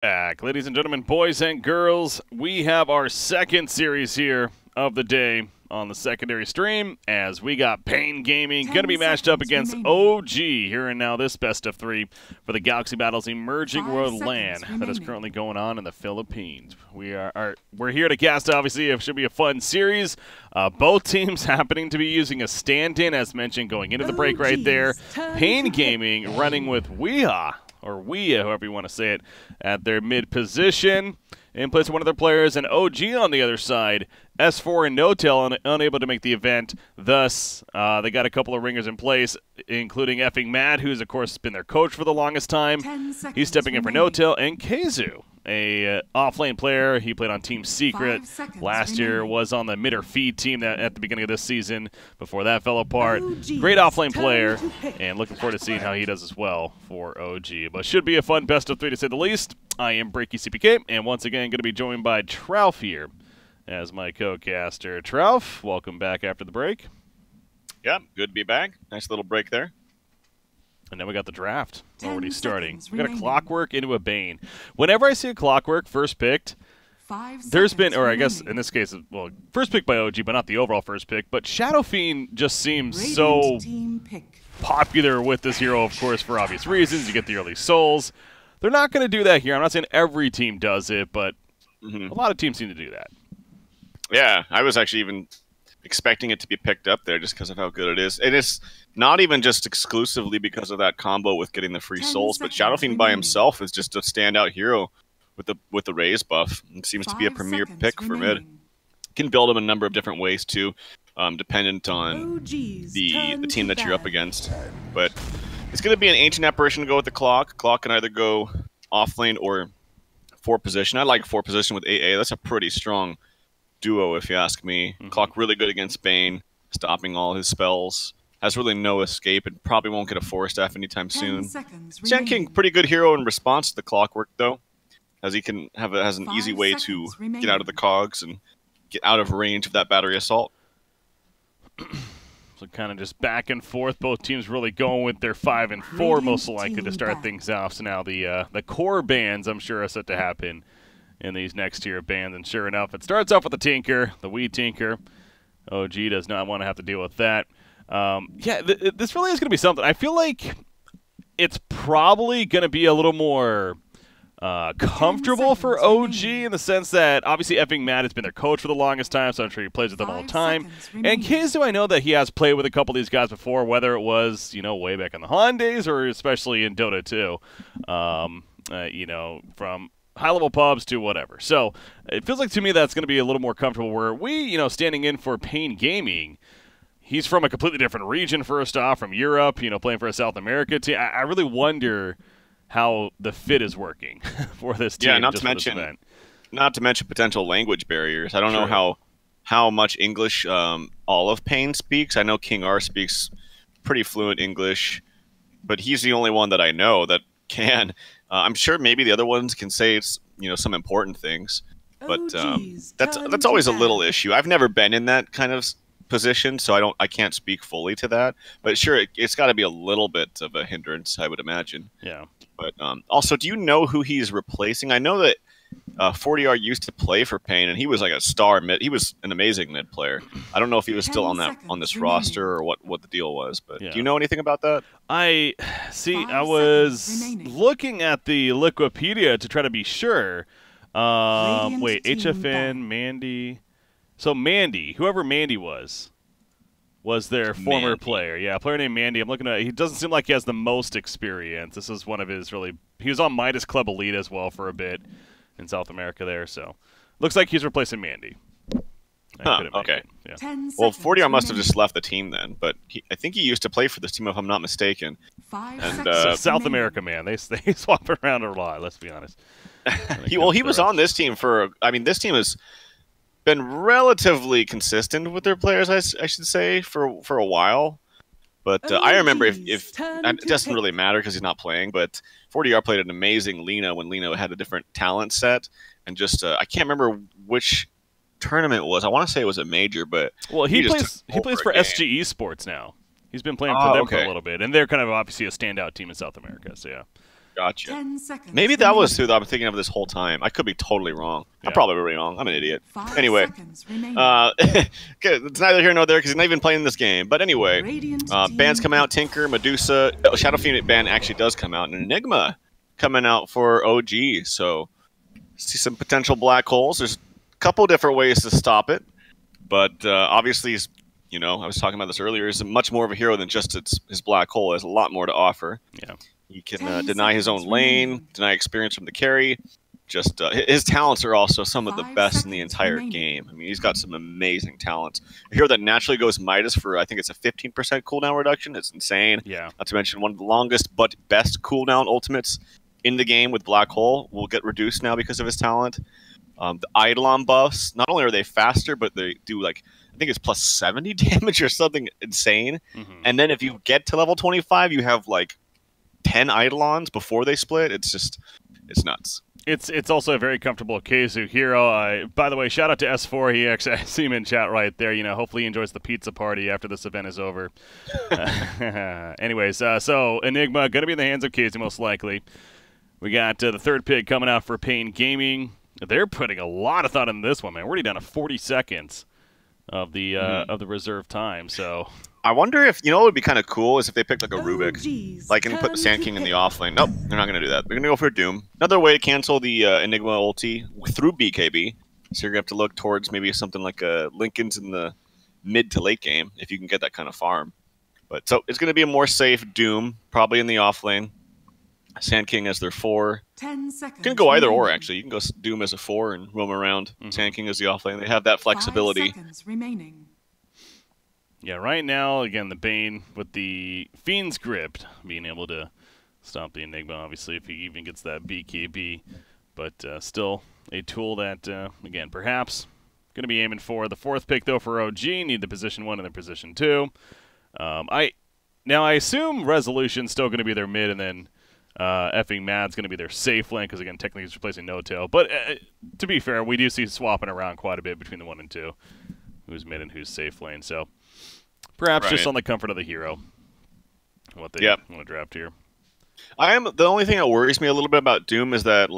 Back. Ladies and gentlemen, boys and girls, we have our second series here of the day on the secondary stream as we got paiN Gaming going to be matched up against OG here and now this best of three for the Galaxy Battles Emerging World LAN that is currently going on in the Philippines. We're here to cast, obviously. It should be a fun series. Both teams happening to be using a stand-in, as mentioned, going into the break right there. paiN Gaming running with Weha, or Weah, however you want to say it, at their mid position. In place of one of their players, and OG on the other side, S4 and NoTail unable to make the event. Thus, they got a couple of ringers in place, including effing Mad, who's, of course, been their coach for the longest time. He's stepping in for NoTail, and Keizu, a off-lane player. He played on Team Secret. Last year was on the mid or feed team at the beginning of this season before that fell apart. Great off-lane player, and looking forward to seeing how he does as well for OG. But should be a fun best of three, to say the least. I am BreakyCPK, and once again going to be joined by TraLF here as my co-caster. TraLF, welcome back after the break. Yeah, good to be back. Nice little break there. And then we got the draft already starting. We got a Clockwork into a baiN. Whenever I see a Clockwork first picked, there's been, or I guess in this case, well, first pick by OG, but not the overall first pick, but Shadow Fiend just seems so popular with this hero, of course, for obvious reasons. You get the early souls. They're not going to do that here. I'm not saying every team does it, but a lot of teams seem to do that. Yeah, I was actually even expecting it to be picked up there just because of how good it is. And it's not even just exclusively because of that combo with getting the free souls, but Shadow Fiend by himself is just a standout hero with the raise buff. It seems to be a premier pick for mid. You can build him a number of different ways too, dependent on the team that you're up against. But it's going to be an Ancient Apparition to go with the Clock. Clock can either go off lane or 4 position. I like 4 position with AA. That's a pretty strong duo, if you ask me. Clock really good against baiN, stopping all his spells. Has really no escape and probably won't get a 4-staff anytime soon. Sand King, pretty good hero in response to the Clockwork, though, as he can has an easy way to get out of the cogs and get out of range of that battery assault. So kind of just back and forth. Both teams really going with their 5 and 4 most likely to start things off. So now the core bans, I'm sure, are set to happen in these next tier of bans. And sure enough, it starts off with the Tinker, the Wee Tinker. OG does not want to have to deal with that. Yeah, this really is going to be something. I feel like it's probably going to be a little more comfortable for OG in the sense that obviously effing Matt has been their coach for the longest time, so I'm sure he plays with them all the time. And Keizu, I know that he has played with a couple of these guys before, whether it was, you know, way back in the Han days or especially in Dota 2, you know, from high-level pubs to whatever. So it feels like to me that's going to be a little more comfortable where we, you know, standing in for paiN Gaming, he's from a completely different region first off, from Europe, you know, playing for a South America team. I really wonder how the fit is working for this team. Yeah, not to mention potential language barriers. I don't know how much English all of paiN speaks. I know King R speaks pretty fluent English, but he's the only one that I know that can. I'm sure maybe the other ones can say, you know, some important things, but that's always a little issue. I've never been in that kind of position, so I can't speak fully to that. But sure, it's got to be a little bit of a hindrance, I would imagine. Yeah. But also, do you know who he's replacing? I know that 40R used to play for paiN, and he was like a star mid. He was an amazing mid player. I don't know if he was still on this roster or what the deal was. But do you know anything about that? I was looking at the Wikipedia to try to be sure. Wait, HFN, Mandy. So Mandy, whoever Mandy was their former player. Yeah, a player named Mandy. I'm looking at. He doesn't seem like he has the most experience. This is one of his really. He was on Midas Club Elite as well for a bit in South America there. So looks like he's replacing Mandy. Okay. Yeah. Well, 40R must have just left the team then, but I think he used to play for this team if I'm not mistaken. And South America, man, they swap around a lot. Let's be honest. He was on this team for. I mean, this team has been relatively consistent with their players, I should say, for a while. But I remember if it doesn't really matter because he's not playing, but 40R played an amazing Lina when Lina had a different talent set, and just I can't remember which tournament it was. I want to say it was a major, but well, he plays for SGE Sports now. He's been playing for them for a little bit, and they're kind of obviously a standout team in South America. So yeah. Gotcha. 10 seconds Maybe that was who remaining. I'm thinking of this whole time. I could be totally wrong. Yeah. I'm probably really wrong. I'm an idiot. 5 Anyway, seconds remaining. it's neither here nor there because he's not even playing this game. But anyway, Radiant bans team come out. pick. Tinker, Medusa, Shadow Fiend ban actually does come out, and Enigma coming out for OG. So see some potential black holes. There's a couple different ways to stop it, but obviously, I was talking about this earlier. He's much more of a hero than just his black hole. It has a lot more to offer. Yeah. He can 10 deny his own seconds lane, remaining. deny experience from the carry. Just his talents are also some of the 5 best in the seconds entire remaining. game. I mean, he's got some amazing talents. A hero that naturally goes Midas for, I think it's a 15% cooldown reduction. It's insane. Yeah. Not to mention one of the longest but best cooldown ultimates in the game with Black Hole will get reduced now because of his talent. The Eidolon buffs, not only are they faster, but they do I think it's plus 70 damage or something insane. Mm-hmm. And then if you get to level 25, you have 10 Eidolons before they split. It's nuts. It's also a very comfortable Keizu hero. By the way, shout out to S4. He actually, I see him in chat right there. Hopefully he enjoys the pizza party after this event is over. Anyways, so Enigma going to be in the hands of Keizu most likely. We got the third pick coming out for paiN Gaming. They're putting a lot of thought into this one, man. We're already down to 40 seconds of the reserve time. So I wonder if, what would be kind of cool is if they picked a Rubik. OG's And put the turn Sand to King in the pick. offlane. Nope, they're not going to do that. They're going to go for Doom. Another way to cancel the Enigma ulti through BKB. So you're going to have to look towards maybe something like Lincoln's in the mid to late game if you can get that kind of farm. But so it's going to be a more safe Doom, probably in the offlane. Sand King as their 4. 10 seconds. You can go either or, remaining. actually. You can go Doom as a 4 and roam around. Mhm. Sand King as the offlane. They have that 5 flexibility. seconds remaining. yeah, right now, again, the Bane with the Fiend's Grip, being able to stop the Enigma, obviously, if he even gets that BKB. But still a tool that, again, perhaps going to be aiming for. The fourth pick, though, for OG, need the position 1 and the position 2. I assume Resolution's still going to be their mid, and then effing Mad's going to be their safe lane, because, again, technically he's replacing No-Tail. But to be fair, we do see swapping around quite a bit between the 1 and 2, who's mid and who's safe lane. So perhaps just Right. on the comfort of the hero, what they Yep. want to draft here. The only thing that worries me a little bit about Doom is that,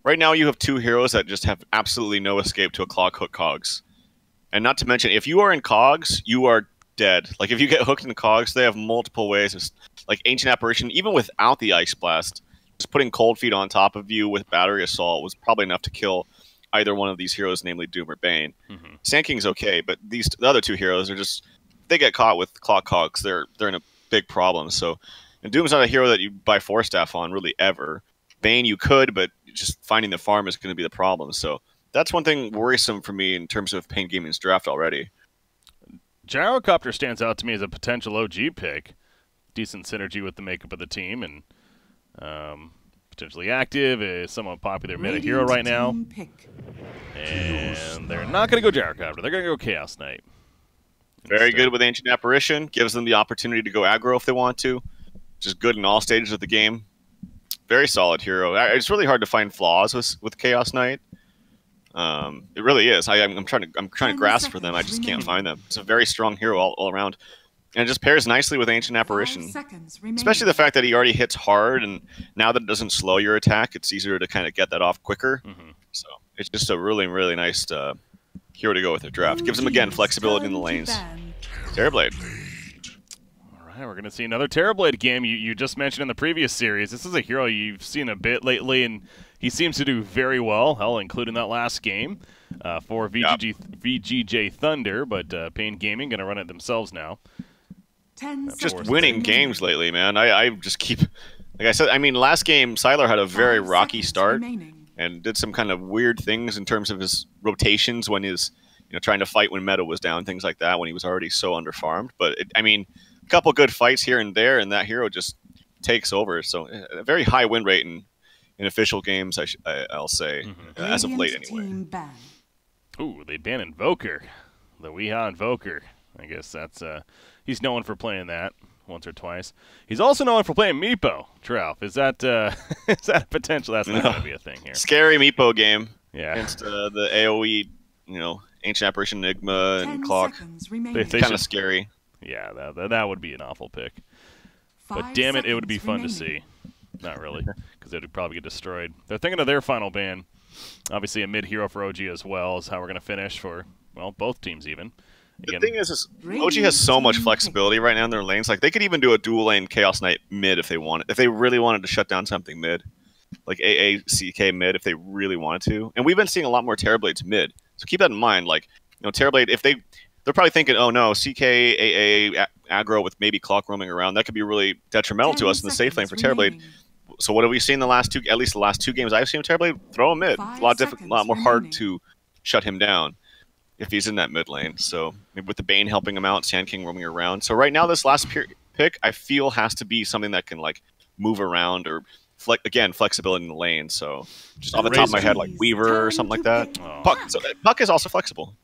right now you have 2 heroes that just have absolutely no escape to a clock hook cogs. And not to mention, if you are in cogs, you are dead. If you get hooked in cogs, they have multiple ways. It's Ancient Apparition, even without the Ice Blast, just putting Cold Feet on top of you with Battery Assault was probably enough to kill either one of these heroes, namely Doom or Bane. Mm-hmm. Sand King's okay, but the other 2 heroes are just, if they get caught with clock cogs, they're in a big problem. So, and Doom's not a hero that you buy 4 staff on really ever. Bane you could, but just finding the farm is going to be the problem. So that's one thing worrisome for me in terms of paiN Gaming's draft already. Gyrocopter stands out to me as a potential OG pick. Decent synergy with the makeup of the team, and potentially active, is somewhat popular meta hero right now. Team pick. And they're not going to go Gyrocopter. They're going to go Chaos Knight. Very instead. good with Ancient Apparition. Gives them the opportunity to go aggro if they want to. Just good in all stages of the game. Very solid hero. It's really hard to find flaws with Chaos Knight. It really is. I'm trying to grasp for them. I just can't find them. It's a very strong hero all around. And it just pairs nicely with Ancient 5 Apparition. seconds remaining. Especially the fact that he already hits hard, and now that it doesn't slow your attack, it's easier to kind of get that off quicker. Mhm. So it's just a really, really nice hero to go with their draft. Gives them, again, OG's flexibility in the turn to lanes. ban. Terrorblade. All right, we're going to see another Terrorblade game. You just mentioned in the previous series. This is a hero you've seen a bit lately, and he seems to do very well, hell, including that last game for VGJ Thunder, but paiN Gaming going to run it themselves now. 10 Just seconds winning remaining. games lately, man. I just keep, like I said, last game Sylar had a very 5 rocky seconds start remaining. and did some kind of weird things in terms of his rotations when he's trying to fight when meta was down, things like that, when he was already so underfarmed. But a couple good fights here and there, and that hero just takes over. So a very high win rate in official games, I'll say, as of late Radiant anyway. team ban. Ooh, they ban Invoker. The Weehaw Invoker. I guess that's he's known for playing that once or twice. He's also known for playing Meepo. Tralf, is that is that a potential? That's not going to be a thing here. Scary Meepo game Yeah, against the AoE, Ancient Apparition, Enigma, 10 and Clock. seconds remaining. They Kind should- of scary. yeah, that would be an awful pick. But 5 damn it, it would be seconds fun to remaining. see. not really, because they'd probably get destroyed. They're thinking of their final ban. Obviously, a mid-hero for OG as well is how we're going to finish for, well, both teams even. Again, the thing is OG has so much flexibility right now in their lanes. Like, they could even do a dual lane Chaos Knight mid if they wanted. If they really wanted to shut down something mid. Like AACK mid if they really wanted to. And we've been seeing a lot more Terrorblades mid. So keep that in mind. Like, you know, Terrorblade, if they're probably thinking, oh no, CK, AA, aggro with maybe clock roaming around, that could be really detrimental to us in the safe lane for Terrorblade. So what have we seen in the last two, at least the last 2 games I've seen Terrorblade throw him mid. A lot more hard to shut him down if he's in that mid lane. So maybe with the baiN helping him out, Sand King roaming around. So right now this last pick I feel has to be something that can like move around or again, flexibility in the lane. So just off the top of my head, like Weaver or something like that. Oh. Puck is also flexible.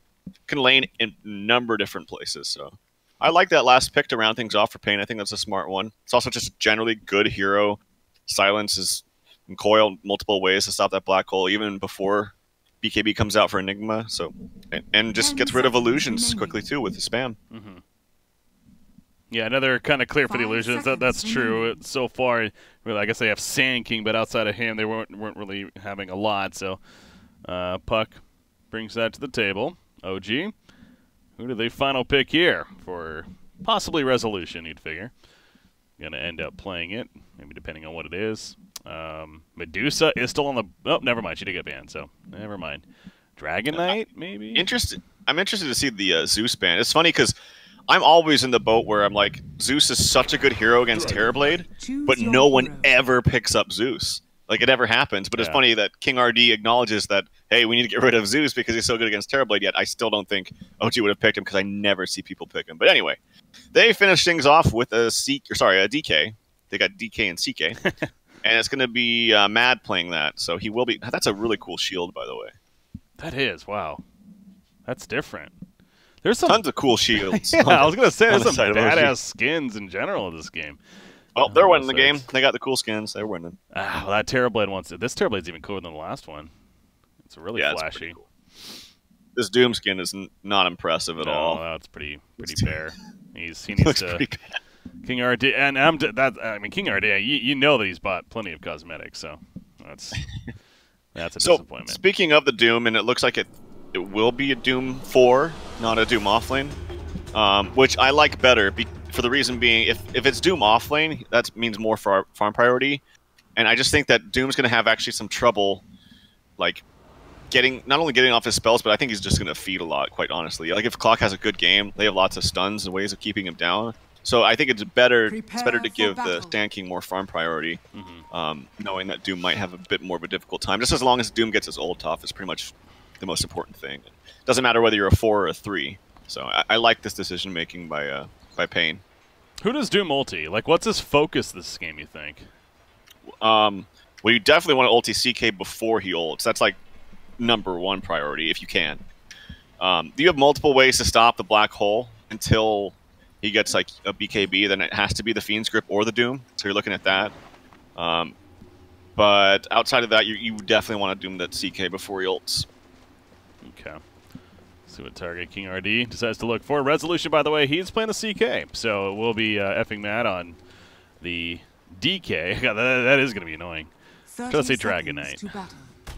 Can lane in a number of different places. So I like that last pick to round things off for paiN. I think that's a smart one. It's also just a generally good hero. Silences and coil multiple ways to stop that black hole, even before BKB comes out for Enigma. So and just gets rid of illusions quickly too with the spam. Mm-hmm. Yeah, another kind of clear for the illusions. That's true. So far, really, I guess they have Sand King, but outside of him, they weren't really having a lot. So Puck brings that to the table. OG, who do they final pick here for possibly resolution? You'd figure. Gonna end up playing it, maybe depending on what it is. Medusa is still on the. Oh, never mind. She did get banned, so never mind. Dragon Knight, maybe. I'm interested to see the Zeus ban. It's funny because I'm always in the boat where I'm like, Zeus is such a good hero against Terrorblade, but no one ever picks up Zeus. Like, it never happens. But it's funny that King RD acknowledges that, hey, we need to get rid of Zeus because he's so good against Terrorblade, yet I still don't think OG would have picked him because I never see people pick him. But anyway, they finished things off with a DK. They got DK and CK. And it's going to be Mad playing that. So he will be. That's a really cool shield, by the way. That is. Wow. That's different. There's some tons of cool shields. Yeah, I was going to say, there's some badass skins in general in this game. Oh, they're winning the game. They got the cool skins. They're winning. Well, that Terrorblade wants it. This Terrorblade's even cooler than the last one. It's really flashy. Cool. This Doom skin is not impressive at all. No, that's pretty bare. He needs to. King RD, and I mean King RD. You know that he's bought plenty of cosmetics, so that's a disappointment. Speaking of the Doom, and it looks like it will be a Doom 4, not a Doom offlane, which I like better for the reason being, if it's Doom offlane, that means more for our farm priority, and I just think that Doom's going to have actually some trouble, like not only getting off his spells, but I think he's just going to feed a lot, quite honestly. Like if Clock has a good game, they have lots of stuns and ways of keeping him down. So I think it's better to give the Sand King more farm priority, knowing that Doom might have a bit more of a difficult time. Just as long as Doom gets his ult off is pretty much the most important thing. It doesn't matter whether you're a 4 or a 3. So I like this decision making by paiN. Who does Doom ulti? Like, what's his focus this game, you think? Well, you definitely want to ulti CK before he ults. That's like #1 priority if you can. You have multiple ways to stop the black hole until he gets like a BKB, then it has to be the Fiend's Grip or the Doom. So you're looking at that. But outside of that, you definitely want to Doom that CK before he ults. Okay. See what target King RD decides to look for. Resolution, by the way, he's playing the CK. So it will be effing mad on the DK. God, that is going to be annoying. Try to say Dragon Knight. And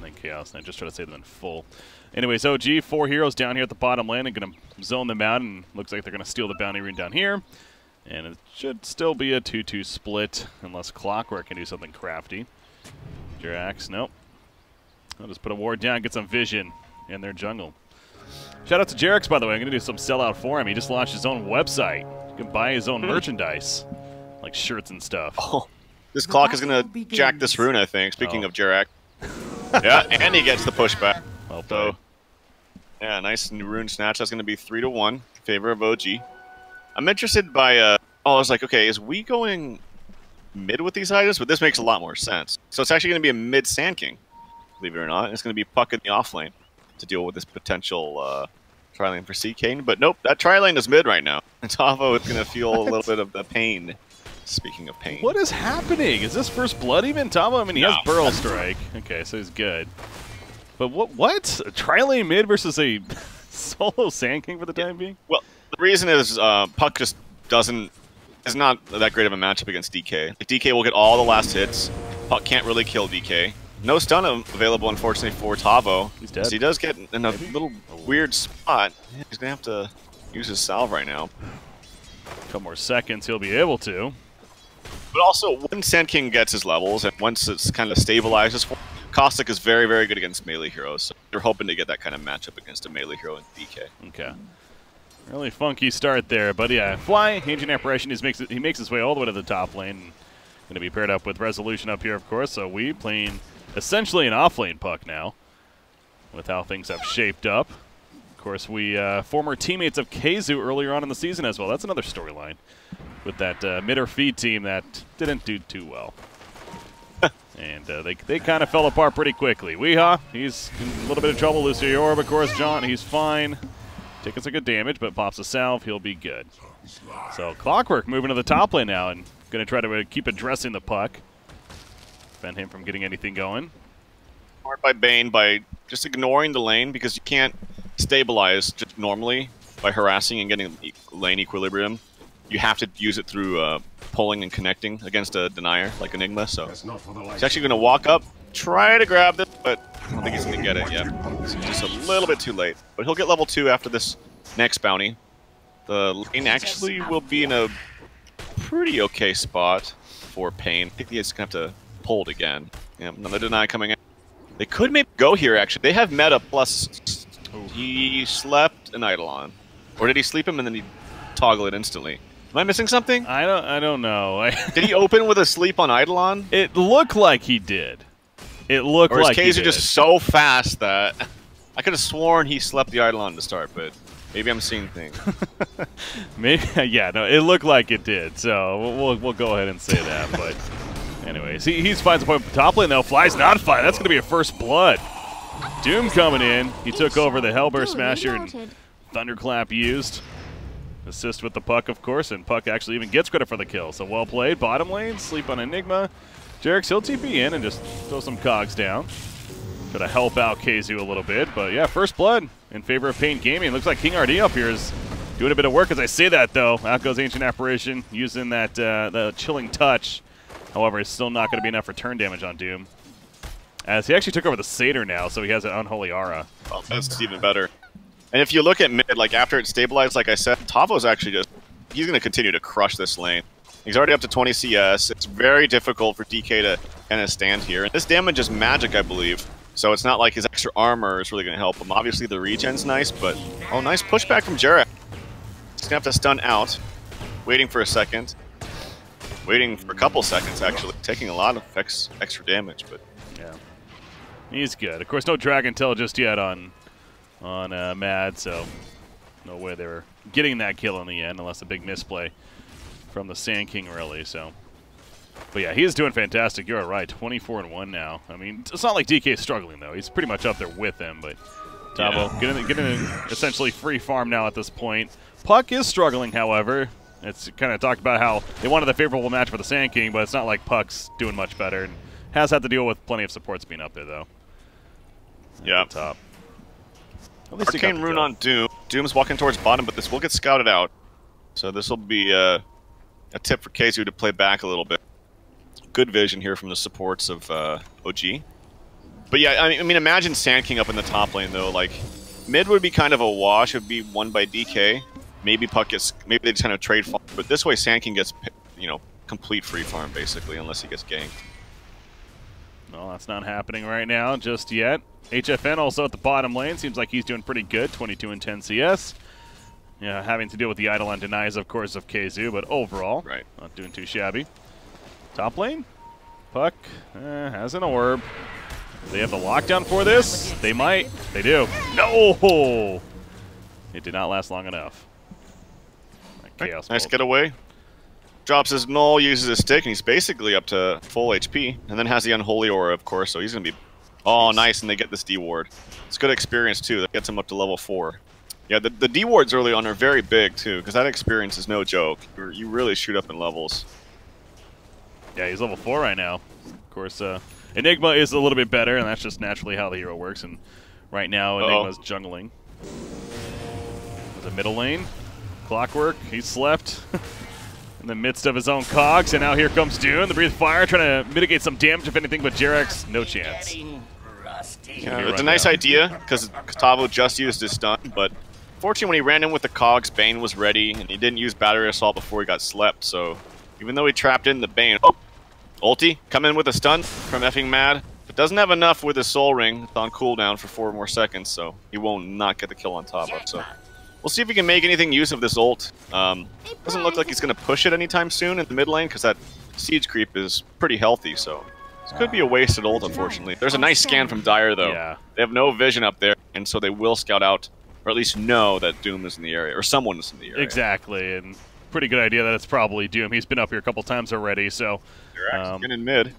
then Chaos Knight. Just try to say them in full. Anyways, OG, 4 heroes down here at the bottom lane. I'm going to zone them out, and looks like they're going to steal the bounty rune down here. And it should still be a 2-2 split, unless Clockwork can do something crafty. Jirax, nope. I'll just put a ward down, get some vision in their jungle. Shout out to Jirax, by the way. I'm going to do some sellout for him. He just launched his own website. You can buy his own merchandise, like shirts and stuff. Oh, this Clock is going to jack this rune, I think, speaking of Jirax. Yeah, and he gets the pushback. Well played. So, yeah, nice rune snatch. That's going to be 3-1 in favor of OG. I'm interested by... I was like, okay, is we going mid with these items? But this makes a lot more sense. So it's actually going to be a mid Sand King, believe it or not. It's going to be Puck in the off lane to deal with this potential tri-lane for CK. But nope, that tri-lane is mid right now. And Tavo is going to feel a little bit of the pain. Speaking of pain. What is happening? Is this first blood even? Tavo, I mean, he has Burl Strike. Okay, so he's good. But what? A tri-lane mid versus a solo Sand King for the time being? Well, the reason is Puck just is not that great of a matchup against DK. Like, DK will get all the last hits, Puck can't really kill DK. No stun available, unfortunately, for Tavo. He's dead. He does get in a little weird spot. Yeah, he's going to have to use his salve right now. A couple more seconds, he'll be able to. But also, when Sand King gets his levels, and once it's kind of stabilizes, Caustic is very, very good against melee heroes. So they're hoping to get that kind of matchup against a melee hero in DK. Okay. Really funky start there, but yeah, Fly, Ancient Apparition, he makes his way all the way to the top lane. Going to be paired up with Resolution up here, of course, so we playing essentially an off-lane Puck now with how things have shaped up. Of course, we former teammates of Keizu earlier on in the season as well. That's another storyline with that mid or feed team that didn't do too well. And they kind of fell apart pretty quickly. Weehaw, he's in a little bit of trouble. Lucio Yorb, of course, John, he's fine. Taking some good damage, but pops a salve, he'll be good. So Clockwork moving to the top lane now and going to try to keep addressing the Puck. Prevent him from getting anything going. Hard by baiN by just ignoring the lane because you can't stabilize just normally by harassing and getting lane equilibrium. You have to use it through pulling and connecting against a denier like Enigma. So he's actually going to walk up, try to grab this, but I don't think he's going to get it yet. It's just a little bit too late. But he'll get level 2 after this next bounty. The lane actually will be in a pretty okay spot for paiN. I think he's going to have to pull it again. Yeah, another deny coming out. They could maybe go here, actually. They have meta plus... He slept an Eidolon. Or did he sleep him and then he toggle it instantly? Am I missing something? I don't know. Did he open with a sleep on Eidolon? It looked like he did. It looked like he did. Or is Keizu just so fast that... I could have sworn he slept the Eidolon to start, but maybe I'm seeing things. Maybe, yeah, no, it looked like it did, so we'll go ahead and say that, but... Anyways, he's finds a point with the top lane, though. Fly's not fine. That's going to be a first blood. Doom coming in. He took over the Hellburst Smasher and Thunderclap used. Assist with the Puck, of course, and Puck actually even gets credit for the kill. So well played. Bottom lane, sleep on Enigma. Jerix, he'll TP in and just throw some cogs down. Try to help out Keizu a little bit. But yeah, first blood in favor of paiN Gaming. Looks like King RD up here is doing a bit of work. As I say that, though, out goes Ancient Apparition using that the chilling touch. However, it's still not going to be enough return damage on Doom. As he actually took over the Satyr now, so he has an Unholy Aura. Well, that's even better. And if you look at mid, like after it stabilized, like I said, Tavo's actually just... He's going to continue to crush this lane. He's already up to 20 CS. It's very difficult for DK to kind of stand here. And this damage is magic, I believe. So it's not like his extra armor is really going to help him. Obviously, the regen's nice, but... Oh, nice pushback from Jarrett. He's going to have to stun out. Waiting for a second. Waiting for a couple seconds, actually. Taking a lot of extra damage, but... Yeah. He's good. Of course, no Dragon Tail just yet on Mad, so no way they were getting that kill in the end, unless a big misplay from the Sand King, really, so... But yeah, he is doing fantastic. You're right. 24-1 now. I mean, it's not like DK is struggling, though. He's pretty much up there with him, but... Tavo getting essentially free farm now at this point. Puck is struggling, however. It's kind of talked about how they wanted the favorable match for the Sand King, but it's not like Puck's doing much better. And has had to deal with plenty of supports being up there, though. Yeah. At the top. Arcane Rune on Doom. Doom's walking towards bottom, but this will get scouted out. So this will be a tip for Keizu to play back a little bit. Good vision here from the supports of OG. But yeah, I mean, imagine Sand King up in the top lane, though. Like, mid would be kind of a wash. It would be won by DK. Maybe Puck gets... Maybe they just kind of trade farm. But this way, Sand King gets, you know, complete free farm, basically, unless he gets ganked. Well, that's not happening right now just yet. HFN also at the bottom lane. Seems like he's doing pretty good. 22 and 10 CS. Yeah, having to deal with the Eidolon denies, of course, of Keizu, but overall, not doing too shabby. Top lane, Puck has an orb. Do they have the lockdown for this? They might. They do. No! It did not last long enough. Chaos nice bolt. getaway. Drops his null, uses his stick, and he's basically up to full HP. And then has the Unholy Aura, of course, so he's going to be... Oh, nice, and they get this D-Ward. It's good experience, too. That gets him up to level 4. Yeah, the D-Wards early on are very big, too, because that experience is no joke. You really shoot up in levels. Yeah, he's level 4 right now. Of course, Enigma is a little bit better, and that's just naturally how the hero works. And right now, Enigma's jungling. The middle lane. Clockwork, he slept. in the midst of his own cogs, and now here comes Dune, the Breathe Fire, trying to mitigate some damage if anything, but Jarek's no chance. Yeah, it's a nice idea, because Katavo just used his stun, but fortunately when he ran in with the cogs, baiN was ready, and he didn't use Battery Assault before he got slept, so even though he trapped in the baiN, ulti, come in with a stun from effing Mad, but doesn't have enough with his Soul Ring. It's on cooldown for 4 more seconds, so he won't not get the kill on top of, so we'll see if he can make anything use of this ult. Doesn't look like he's going to push it anytime soon in the mid lane, because that siege creep is pretty healthy, so this could be a wasted ult, unfortunately. There's a nice scan from Dire, though. Yeah. They have no vision up there, and so they will scout out, or at least know that Doom is in the area, or someone is in the area. Exactly, and pretty good idea that it's probably Doom. He's been up here a couple times already, so... Jarek's in mid.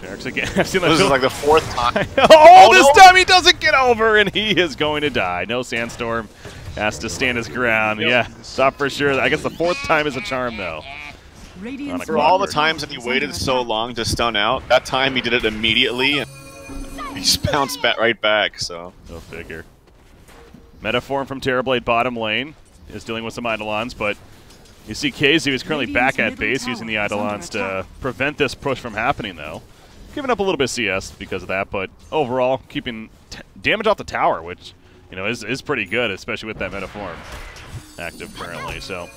Jarek's again. I've seen that. This is like the 4th time. This time he doesn't get over, and he is going to die. No Sandstorm. Has to stand his ground. Yep. Yeah, stop for sure. I guess the 4th time is a charm, though. For all the times that he waited so long to stun out, that time he did it immediately, and he just bounced right back, so... Go figure. Metaform from Terrorblade bottom lane is dealing with some Eidolons, but you see KZU is currently back at base using the Eidolons to prevent this push from happening, though. Giving up a little bit of CS because of that, but overall keeping damage off the tower, which is pretty good, especially with that Metaform active currently. So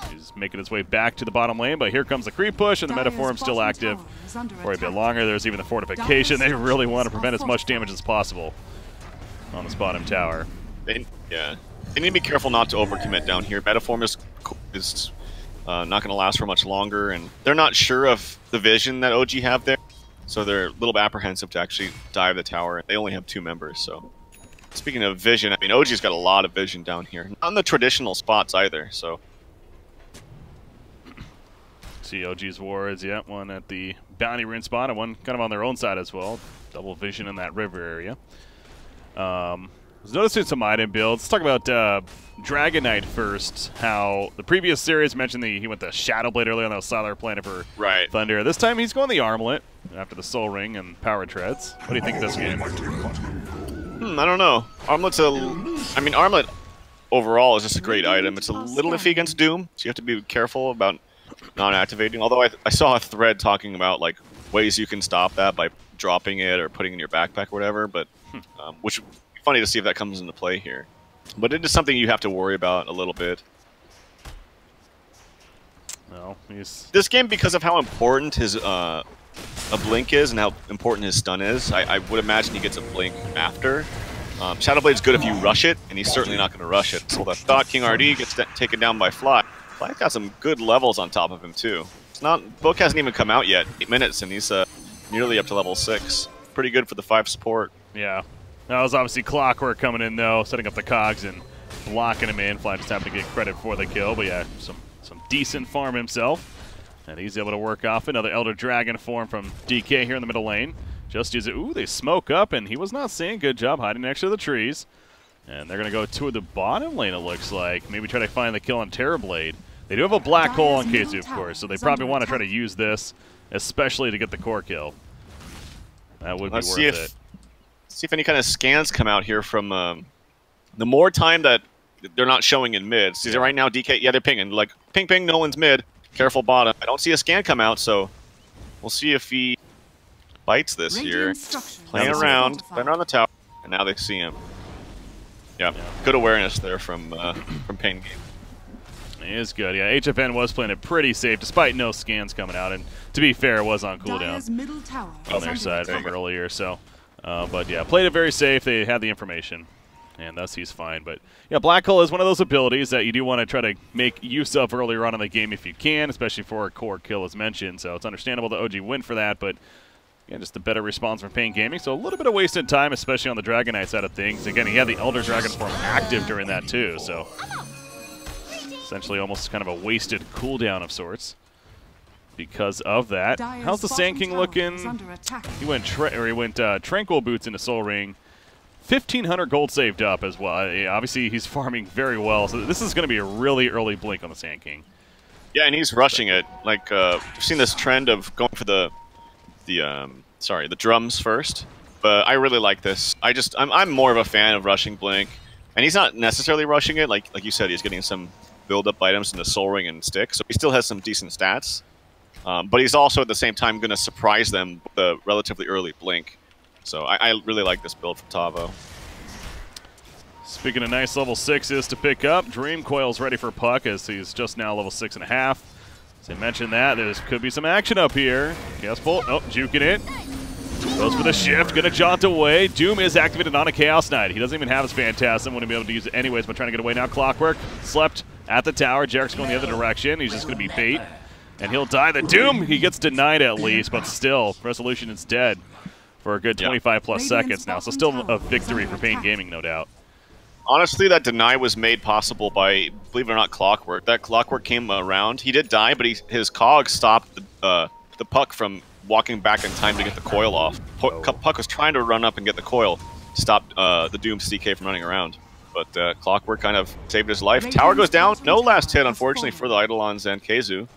he's making his way back to the bottom lane, but here comes the creep push, and the Metaform still active for a bit longer. There's even the fortification. They really want to prevent as much damage as possible on this bottom tower. They need to be careful not to overcommit down here. Metaform is not going to last for much longer, and they're not sure of the vision that OG have there, so they're a little bit apprehensive to actually dive the tower. They only have 2 members, so... Speaking of vision, I mean, OG's got a lot of vision down here. Not in the traditional spots either, so... See OG's wards, yeah, one at the bounty rune spot, and one kind of on their own side as well. Double vision in that river area. I was noticing some item builds. Let's talk about Dragon Knight first. How the previous series mentioned he went the Shadow Blade earlier on that Sylar planted for Thunder. This time he's going the Armlet after the Soul Ring and Power Treads. What do you think of this game? I don't know. Armlet's Armlet overall is just a great item. It's a little iffy against Doom, so you have to be careful about not activating. Although I saw a thread talking about like ways you can stop that by dropping it or putting it in your backpack or whatever, but which would be funny to see if that comes into play here. But it is something you have to worry about a little bit. Well, this game, because of how important his a blink is and how important his stun is, I would imagine he gets a blink after. Shadowblade's good if you rush it, and he's certainly not going to rush it. So the Thought King RD gets taken down by Fly. Fly's got some good levels on top of him too. Book hasn't even come out yet. 8 minutes, and he's nearly up to level 6. Pretty good for the 5 support. Yeah. That was obviously Clockwork coming in, though, setting up the cogs and blocking him in. Fly just happened to get credit for the kill, but yeah, some decent farm himself. And he's able to work off another Elder Dragon form from DK here in the middle lane. Just use it. Ooh, they smoke up, and he was not seeing. Good job hiding next to the trees. And they're going to go to the bottom lane, it looks like. Maybe try to find the kill on Terrorblade. They do have a black hole on KZU, of course, so they probably want to try to use this, especially to get the core kill. That would be worth it. See if any kind of scans come out here from the more time that they're not showing in mid. See, right now DK, yeah, they're pinging. Like, ping, ping, no one's mid. Careful bottom. I don't see a scan come out, so we'll see if he bites this here. Playing around the tower, and now they see him. Yeah, good awareness there from paiN. He is good. Yeah, HFN was playing it pretty safe, despite no scans coming out. And to be fair, it was on cooldown on their side from earlier. So, but yeah, played it very safe. They had the information, and thus he's fine. But yeah, Black Hole is one of those abilities that you do want to try to make use of earlier on in the game if you can, especially for a core kill as mentioned. So it's understandable that OG went for that, but yeah, just a better response from paiN Gaming. So a little bit of wasted time, especially on the Dragon Knight side of things. Again, he had the Elder Dragon form active during that too, so essentially almost kind of a wasted cooldown of sorts because of that. How's the Sand King looking? He went Tranquil Boots into Soul Ring. 1,500 gold saved up as well. Obviously, he's farming very well, so this is going to be a really early blink on the Sand King. Yeah, and he's rushing it. Like, we've seen this trend of going for the drums first, but I really like this. I'm more of a fan of rushing blink, and he's not necessarily rushing it. Like you said, he's getting some build-up items in the Soul Ring and Stick, so he still has some decent stats. But he's also at the same time going to surprise them with a relatively early blink. So I really like this build from Tavo. Speaking of nice level 6s to pick up, Dream Coil's ready for Puck as he's just now level 6.5. As I mentioned that, there could be some action up here. Chaos Bolt, oh, juking it. Goes for the shift, gonna jaunt away. Doom is activated on a Chaos Knight. He doesn't even have his Phantasm, wouldn't be able to use it anyways, but trying to get away now. Clockwork, slept at the tower. Jarek's going the other direction. He's just gonna be bait, and he'll die. The Doom, he gets denied at least, but still, Resolution is dead for a good 25 plus seconds now. So still a victory for paiN Gaming, no doubt. Honestly, that deny was made possible by, believe it or not, Clockwork. That Clockwork came around. He did die, but his cog stopped the Puck from walking back in time to get the coil off. Puck was trying to run up and get the coil, stopped the Doom's DK from running around. But Clockwork kind of saved his life. Tower goes down. No last hit, unfortunately, for the Eidolons and Keizu.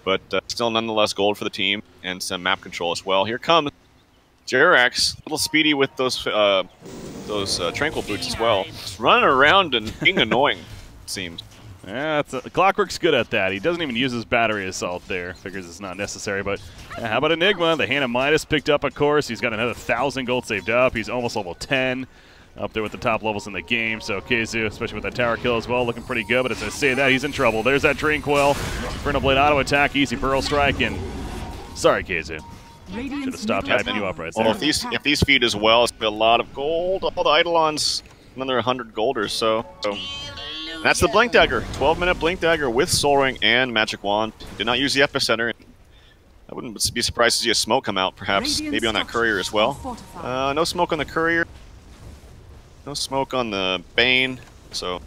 But still nonetheless gold for the team and some map control as well. Here comes Jerax, a little speedy with those Tranquil Boots as well. Just running around and being annoying, it seems. Yeah, Clockwork's good at that. He doesn't even use his battery assault there. Figures it's not necessary, but how about Enigma? The Hand of Midas picked up, of course. He's got another 1,000 gold saved up. He's almost level 10, up there with the top levels in the game. So Keizu, especially with that tower kill as well, looking pretty good. But as I say that, he's in trouble. There's that Drain Coil. Inferno Blade auto attack, easy Burrow Strike, and sorry, Keizu. Should have stopped hyping you up right there. Well, if these feed as well, it's going to be a lot of gold. All the Eidolons, another 100 gold or so. That's the Blink Dagger. 12-minute Blink Dagger with Soul Ring and Magic Wand. Did not use the Epicenter. I wouldn't be surprised to see a smoke come out, perhaps. Maybe on that Courier as well. No smoke on the Courier. No smoke on the Bane. So,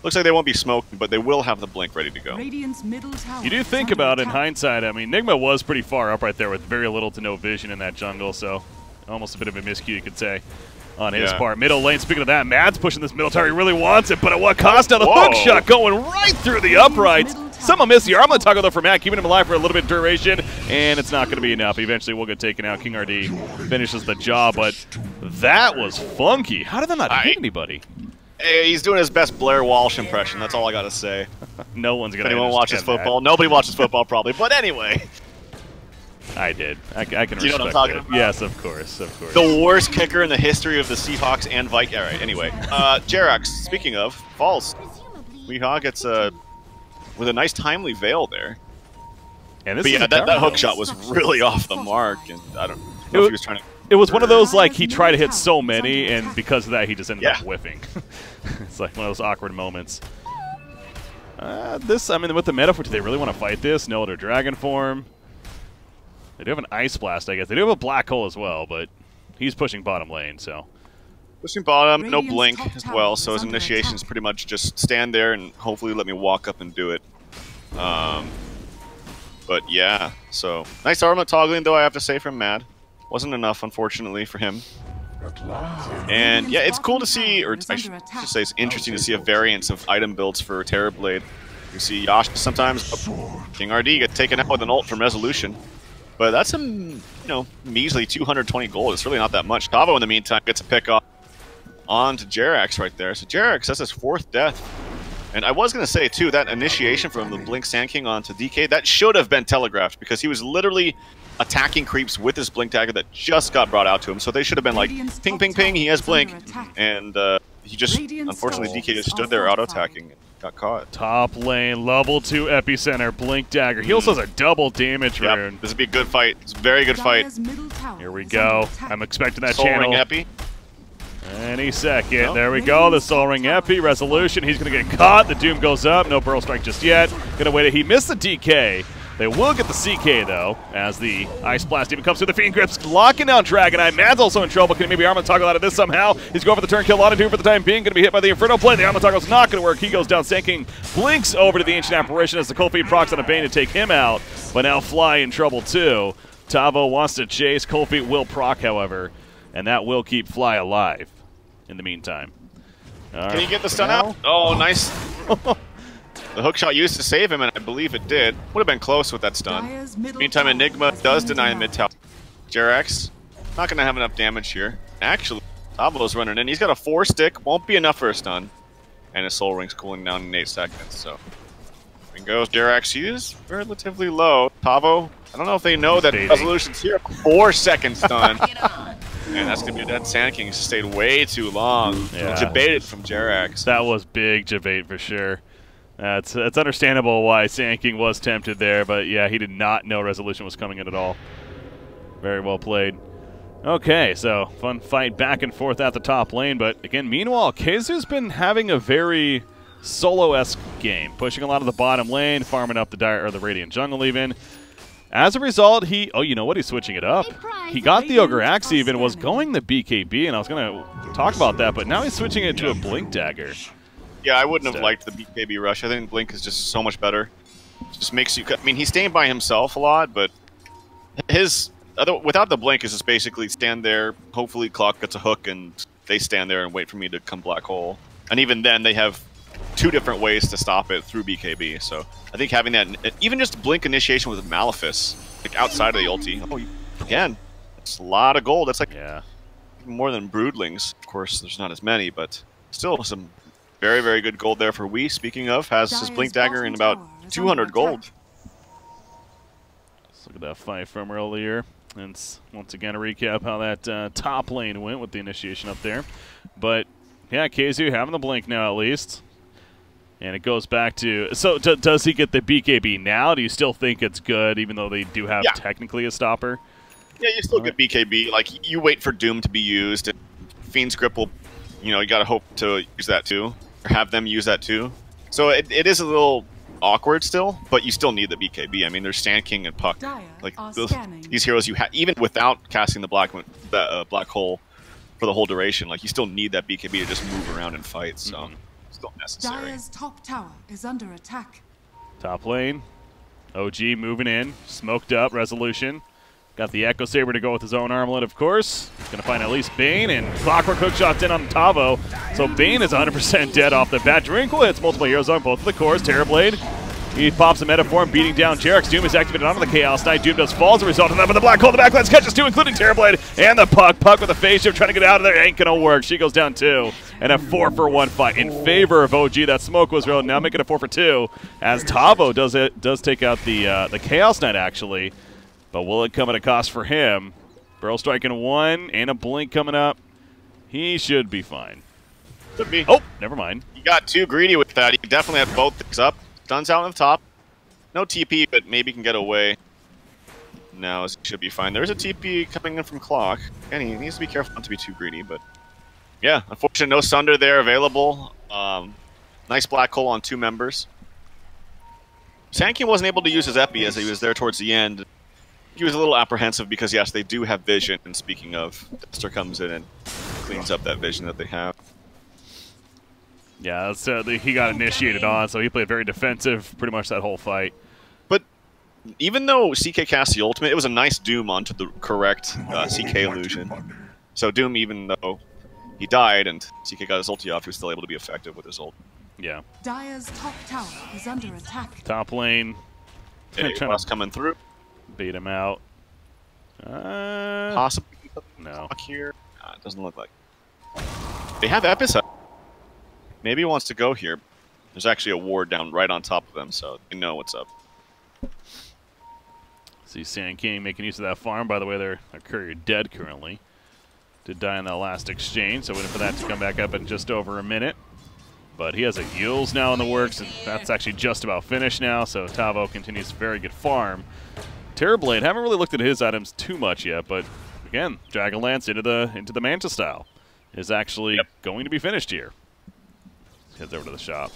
looks like they won't be smoked, but they will have the Blink ready to go. You do think about it in hindsight. I mean, Nigma was pretty far up right there with very little to no vision in that jungle, so almost a bit of a miscue, you could say, on his part. Middle lane, speaking of that, Mad's pushing this middle tower. He really wants it, but at what cost? Now the hook shot going right through the uprights. Someone missed the armlet toggle, though, for Matt, keeping him alive for a little bit of duration, and it's not going to be enough. Eventually, we'll get taken out. King RD finishes the job, but that was funky. How did that not hit anybody? Hey, he's doing his best Blair Walsh impression. That's all I got to say. No one's going to anyone watches football. Nobody watches football, probably. But anyway. I did. I can respect you know what I'm talking about? Yes, of course, of course. The worst kicker in the history of the Seahawks and Vikings. All right, anyway. Jerax, speaking of, falls. Weehaw gets with a nice timely veil there. And this but yeah, that hook shot was really off the mark, and I don't know if he was trying to... It was one of those, like, he tried to hit so many, and because of that, he just ended up whiffing. It's like one of those awkward moments. I mean, with the metaphor, do they really want to fight this? No other dragon form. They do have an Ice Blast, I guess. They do have a Black Hole as well, but he's pushing bottom lane, so... Pushing bottom, no blink as well, so his initiation is pretty much just stand there and hopefully let me walk up and do it. But yeah, so nice armlet toggling, though, I have to say, from Mad. Wasn't enough, unfortunately, for him. And yeah, it's cool to see, or I should say it's interesting to see a variance of item builds for Terrorblade. You see Yosh sometimes, King RD get taken out with an ult from Resolution. But that's a, measly 220 gold. It's really not that much. Tavo, in the meantime, gets a pick off onto Jerax right there. So Jerax, that's his 4th death. And I was going to say, too, that initiation from the Blink Sand King onto DK, that should have been telegraphed because he was literally attacking creeps with his Blink Dagger that just got brought out to him. So they should have been like, ping, ping, ping, he has Blink. And he just, unfortunately, DK just stood there auto-attacking and got caught. Top lane, level 2 Epicenter, Blink Dagger. He also has a double damage rune. This would be a good fight. It's a very good fight. Here we go. I'm expecting that Soul channel. Ring Epi. Any second. There we go. The Soul Ring Epi. Resolution. He's going to get caught. The Doom goes up. No Burrow Strike just yet. Going to wait. He missed the DK. They will get the CK, though, as the Ice Blast even comes through. The Fiend Grips locking down Dragonite. Mad's also in trouble. Can he maybe armlet toggle out of this somehow? He's going for the turn kill. A lot of Doom for the time being. Going to be hit by the Inferno Blade. The armlet toggle's not going to work. He goes down. Sand blinks over to the Ancient Apparition as the Cold Feet procs on a Bane to take him out. But now Fly in trouble, too. Tavo wants to chase. Cold Feet will proc, however, and that will keep Fly alive in the meantime. Can you get the stun out? Oh, nice. The hookshot used to save him, and I believe it did. Would have been close with that stun. Meantime, Enigma does deny mid tower. Jerax, not going to have enough damage here. Actually, Tavo's running in. He's got a 4-stick. Won't be enough for a stun. And his Soul Ring's cooling down in 8 seconds, so... And goes Dirax. He is relatively low. Tavo, I don't know if they know that Resolution's here. 4 seconds done. And that's going to be that Sand King stayed way too long. Yeah. Debated from Dirax. That was big debate for sure. It's understandable why Sand King was tempted there, but yeah, he did not know Resolution was coming in at all. Very well played. Okay, so fun fight back and forth at the top lane, but again, meanwhile, Keizu's been having a very solo-esque game, pushing a lot of the bottom lane, farming up the Radiant jungle even. As a result, oh, you know what? He's switching it up. He got the Ogre Axe even, was going the BKB, and I was going to talk about that, but now he's switching it to a Blink Dagger. Yeah, I wouldn't have liked the BKB rush. I think Blink is just so much better. Just makes you... I mean, he's staying by himself a lot, but without the Blink, is just basically stand there, hopefully Clock gets a hook, and they stand there and wait for me to come Black Hole. And even then, they have 2 different ways to stop it through BKB. So I think having that, even just Blink initiation with Malefice, like outside of the ulti. Oh, again, that's a lot of gold. That's like more than Broodlings. Of course, there's not as many, but still some very, very good gold there for Wii. Speaking of, has his Blink Dagger in about 200 gold. Let's look at that fight from earlier. And once again, a recap how that top lane went with the initiation up there. But yeah, Keizu having the Blink now at least. And it goes back to... So does he get the BKB now? Do you still think it's good, even though they do have technically a stopper? Yeah, you still get BKB. Like, you wait for Doom to be used. And Fiend's Grip will... You know, you gotta hope to use that too. Or have them use that too. So it is a little awkward still, but you still need the BKB. I mean, there's Sand King and Puck. Like, these heroes you have... Even without casting the Black Hole for the whole duration, like, you still need that BKB to just move around and fight, so... necessary. Dire's top tower is under attack. Top lane. OG moving in. Smoked up. Resolution. Got the Echo Saber to go with his own armlet, of course. Gonna find at least baiN, and Clockwork Hookshot's in on Tavo. So baiN is 100% dead off the bat. Drinkle hits multiple heroes on both of the cores. Terrorblade. He pops a Metaform, beating down Jerax. Doom is activated onto the Chaos Knight. Doom does fall as a result of that, but the Black Hole, the backlines catches 2, including Terrorblade and the Puck. Puck with a phase shift, trying to get out of there. Ain't gonna work. She goes down 2. And a 4-for-1 fight in favor of OG. That smoke was real. Now making a 4-for-2 as Tavo does take out the Chaos Knight, actually. But will it come at a cost for him? Burrow striking 1 and a Blink coming up. He should be fine. Could be. Oh, never mind. You got too greedy with that. You definitely had both things up. Dun's out on the top. No TP, but maybe he can get away. Now it should be fine. There's a TP coming in from Clock. And he needs to be careful not to be too greedy, but... Yeah, unfortunately, no Sunder there available. Nice Black Hole on 2 members. Sand King wasn't able to use his Epi as he was there towards the end. He was a little apprehensive because, yes, they do have vision. And speaking of, Dexter comes in and cleans up that vision that they have. Yeah, he got initiated on, so he played very defensive pretty much that whole fight. But even though CK cast the ultimate, it was a nice Doom onto the correct CK illusion. So Doom, even though he died and CK got his ulti off, he was still able to be effective with his ult. Yeah. Dire's top tower is under attack. Top lane. Hey, coming through. Bait him out. Possibly. No. Here. It doesn't look like. They have Episode. Maybe he wants to go here. There's actually a ward down right on top of them, so they know what's up. See Sand King making use of that farm. By the way, their courier dead currently. Did die in that last exchange, so waiting for that to come back up in just over a minute. But he has a Yules now in the works, and that's actually just about finished now, so Tavo continues very good farm. Terrorblade, haven't really looked at his items too much yet, but again, Dragonlance into the Manta style is actually going to be finished here. Heads over to the shop.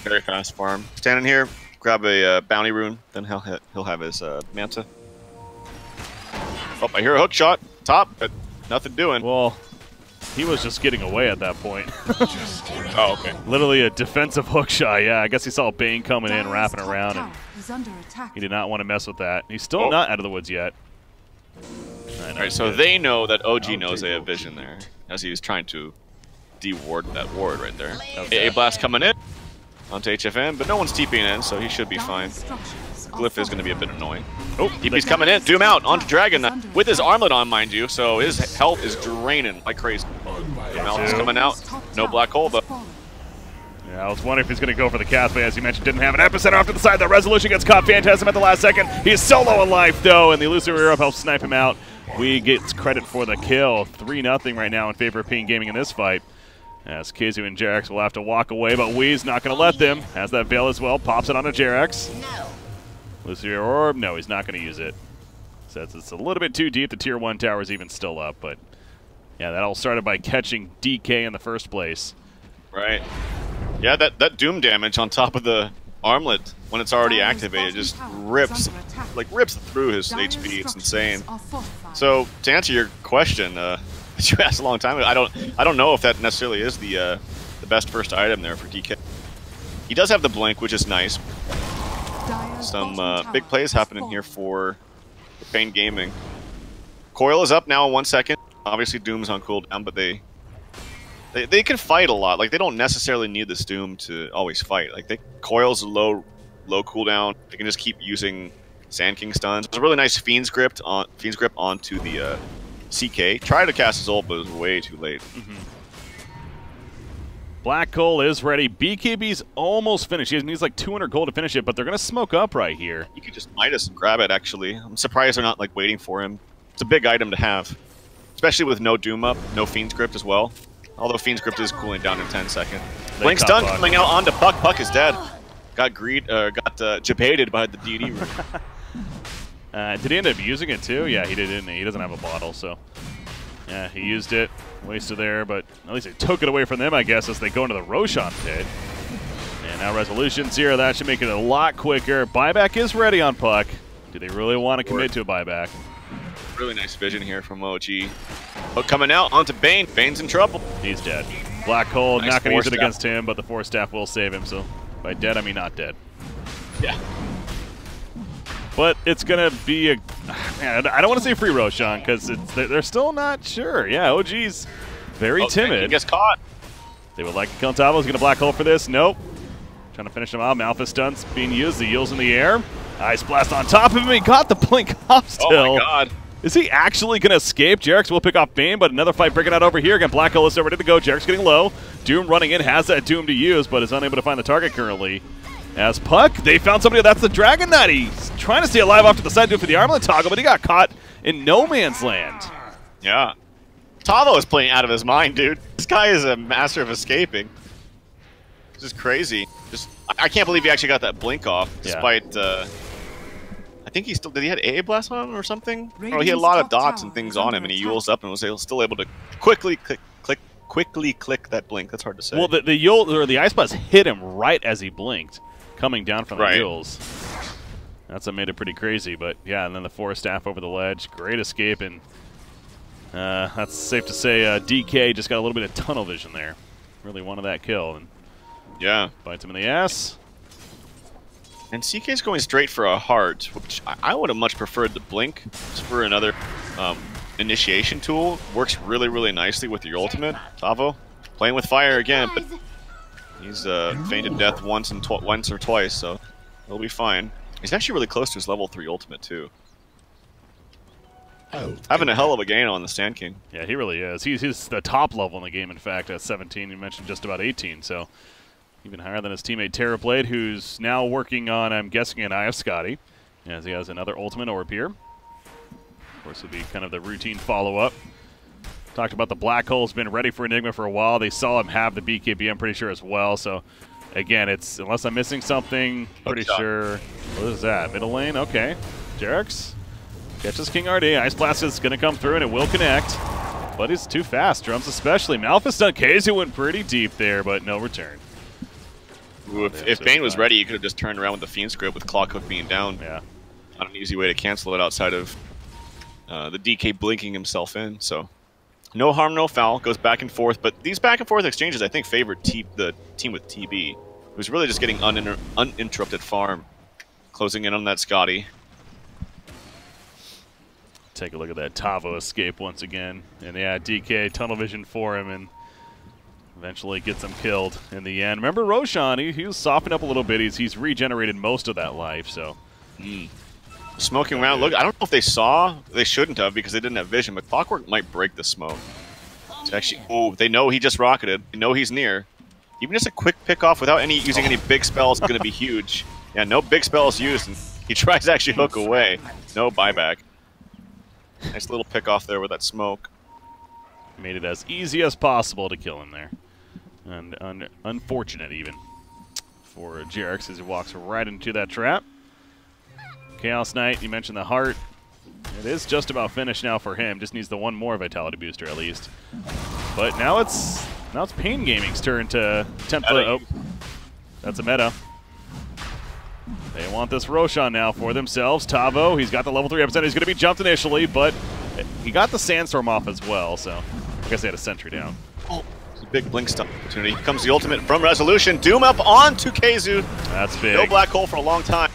Very fast farm. Standing here, grab a bounty rune, then he'll have his Manta. Oh, I hear a hook shot. Top, but nothing doing. Well, he was just getting away at that point. Oh, okay. Literally a defensive hook shot, yeah. I guess he saw baiN coming in, wrapping around, and he did not want to mess with that. He's still not out of the woods yet. Alright, so they know that OG knows they have vision there, as he was trying to de-ward that ward right there. A blast coming in onto HFN, but no one's TPing in, so he should be fine. Glyph is going to be a bit annoying. Oh, TP's coming in. Doom out onto Dragon with his armlet on, mind you, so his health is draining like crazy. Mouth is coming out. No Black Hole, though. Yeah, I was wondering if he's going to go for the cast, but as you mentioned, didn't have an epicenter off to the side. The resolution gets caught. Phantasm at the last second. He's solo in life, though, and the elusive rear up helps snipe him out. We gets credit for the kill. 3-0 right now in favor of paiN Gaming in this fight. As Kazu and Jerax will have to walk away, but Wee's not going to let them. Has that Veil as well. Pops it onto Jerax. Elusive Orb. No, he's not going to use it. Says it's a little bit too deep. The Tier 1 tower is even still up, but yeah, that all started by catching DK in the first place. Right. Yeah, that Doom damage on top of the armlet when it's already activated just rips through his HP. It's insane. So to answer your question that you asked a long time ago, I don't know if that necessarily is the best first item there for DK. He does have the blink, which is nice. Some big plays happening here for paiN Gaming. Coil is up now in 1 second. Obviously Doom's on cooldown, but they can fight a lot. Like, they don't necessarily need this Doom to always fight. Like, Coil's low cooldown. They can just keep using Sand King stuns. It's a really nice Fiend's Grip onto the CK. Tried to cast his ult, but it was way too late. Black Hole is ready. BKB's almost finished. He needs like 200 gold to finish it, but they're going to smoke up right here. You could just Midas and grab it, actually. I'm surprised they're not like waiting for him. It's a big item to have. Especially with no Doom up, no Fiend's Grip as well. Although Fiend's Grip is cooling down in 10 seconds. Blink stun coming out onto Puck. Puck is dead. Got jebaited by the DD room. Did he end up using it too? Yeah, he did, didn't he? He doesn't have a bottle, so yeah, he used it. Wasted there, but at least it took it away from them, I guess, as they go into the Roshan pit. And now resolution 0. That should make it a lot quicker. Buyback is ready on Puck. Do they really want to commit to a buyback? Really nice vision here from OG. But coming out onto baiN. baiN's in trouble. He's dead. Black Hole, Nice not going to use it Force against him, but the Force Staff will save him. So by dead, I mean not dead. Yeah. But it's going to be a... Man, I don't want to say free Roshan, because they're still not sure. Yeah, OG's very timid. He gets caught. They would like to kill Tavo. He's going to Black Hole for this. Nope. Trying to finish him out. Malphus stunts being used. The Eels in the air. Ice Blast on top of him. He got the blink off still. Oh my god. Is he actually going to escape? Jerax will pick off baiN, but another fight breaking out over here. Again, Black Hole is ready to go. Jerax getting low. Doom running in, has that Doom to use, but is unable to find the target currently. As Puck, they found somebody. That's the Dragon Knight. He's trying to stay alive off to the side, do it for the armlet toggle, but he got caught in no man's land. Yeah. Tavo is playing out of his mind, dude. This guy is a master of escaping. This is crazy. I can't believe he actually got that blink off, despite... I think did he have AA Blast on him or something? Oh, he had a lot of dots and things on him, and he yules up and was still able to quickly click that blink. That's hard to say. Well, the Ice Blast hit him right as he blinked, coming down from the yules. That's what made it pretty crazy, but yeah, and then the Force Staff over the ledge. Great escape, and that's safe to say DK just got a little bit of tunnel vision there. Really wanted that kill, and yeah, bites him in the ass. And CK's going straight for a heart, which I would have much preferred the blink just for another initiation tool. Works really, really nicely with your ultimate. Tavo playing with fire again, but he's fainted death once or twice, so he'll be fine. He's actually really close to his level 3 ultimate too. Having a hell of a game on the Sand King. Yeah, he really is. He's the top level in the game, in fact, at 17. You mentioned just about 18, so even higher than his teammate Terrorblade, who's now working on, I'm guessing, an Eye of Scotty, as he has another ultimate orb here. Of course, it'll be kind of the routine follow-up. Talked about the Black Hole's been ready for Enigma for a while. They saw him have the BKB, I'm pretty sure, as well. So, again, it's, unless I'm missing something, pretty sure. What is that? Middle lane? Okay. Jerax catches King RD. Ice Blast is going to come through, and it will connect. But he's too fast. Drums especially. Malphus done. Kazu went pretty deep there, but no return. Ooh, if baiN was ready, you could have just turned around with the Fiend's Grip with Claw Cook being down. Yeah. Not an easy way to cancel it outside of the DK blinking himself in. So no harm, no foul. Goes back and forth. But these back and forth exchanges, I think, favored the team with TB, who's really just getting uninterrupted farm. Closing in on that Scotty. Take a look at that Tavo escape once again. And yeah, DK tunnel vision for him, and eventually gets him killed in the end. Remember Roshan, he was softened up a little bit. He's regenerated most of that life, so. Smoking around. Look, I don't know if they saw. They shouldn't have because they didn't have vision, but Clockwork might break the smoke. It's actually, oh, they know he just rocketed. They know he's near. Even just a quick pick-off without using any big spells is going to be huge. Yeah, no big spells used, and he tries to actually hook away. No buyback. Nice little pick-off there with that smoke. Made it as easy as possible to kill him there. And unfortunate, even, for Jerix as he walks right into that trap. Chaos Knight, you mentioned the heart. It is just about finished now for him. Just needs the one more Vitality booster at least. But now it's paiN Gaming's turn to attempt the... Oh, that's a meta. They want this Roshan now for themselves. Tavo, he's got the level 3 episode. He's going to be jumped initially, but he got the Sandstorm off as well, so I guess they had a sentry down. Oh, it's a big blink stun opportunity. Here comes the ultimate from Resolution. Doom up onto Keizu. That's big. No black hole for a long time.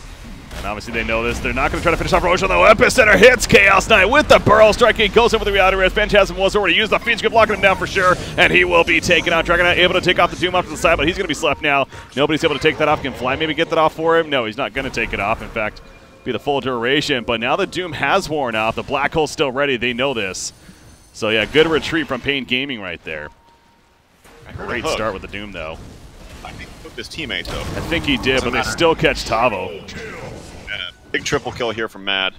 And obviously they know this. They're not going to try to finish off Roshan, though. Epicenter hits Chaos Knight with the Burrow Strike. He goes over the Reality Rift. Phantasm was already used. The Fiend's good, blocking him down for sure. And he will be taken out. Dragon Knight able to take off the Doom off to the side, but he's going to be slept now. Nobody's able to take that off. Can Fly maybe get that off for him? No, he's not going to take it off. In fact, be the full duration. But now the Doom has worn off. The Black Hole's still ready. They know this. So yeah, good retreat from paiN Gaming right there. Great start with the Doom, though. I think he took his teammate, though. I think he did, but they still catch Tavo. Big triple kill here from Mad.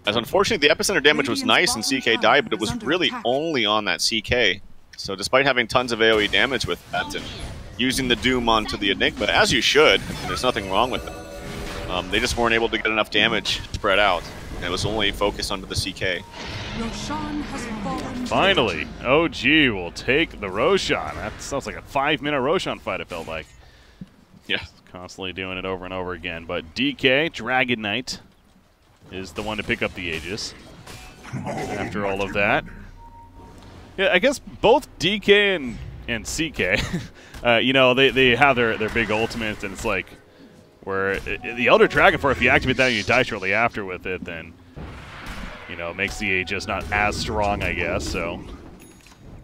As unfortunately, the epicenter damage was nice and CK died, but it was really only on that CK. So despite having tons of AoE damage with that and using the Doom onto the Enigma, as you should, there's nothing wrong with it. They just weren't able to get enough damage spread out, and it was only focused onto the CK. Finally, OG will take the Roshan. That sounds like a 5-minute Roshan fight, it felt like. Yeah. Constantly doing it over and over again. But DK, Dragon Knight, is the one to pick up the Aegis after all of that. Yeah, I guess both DK and CK, you know, they have their big ultimates, and it's like where the Elder Dragon, for if you activate that and you die shortly after with it, then, you know, makes the Aegis not as strong, I guess, so...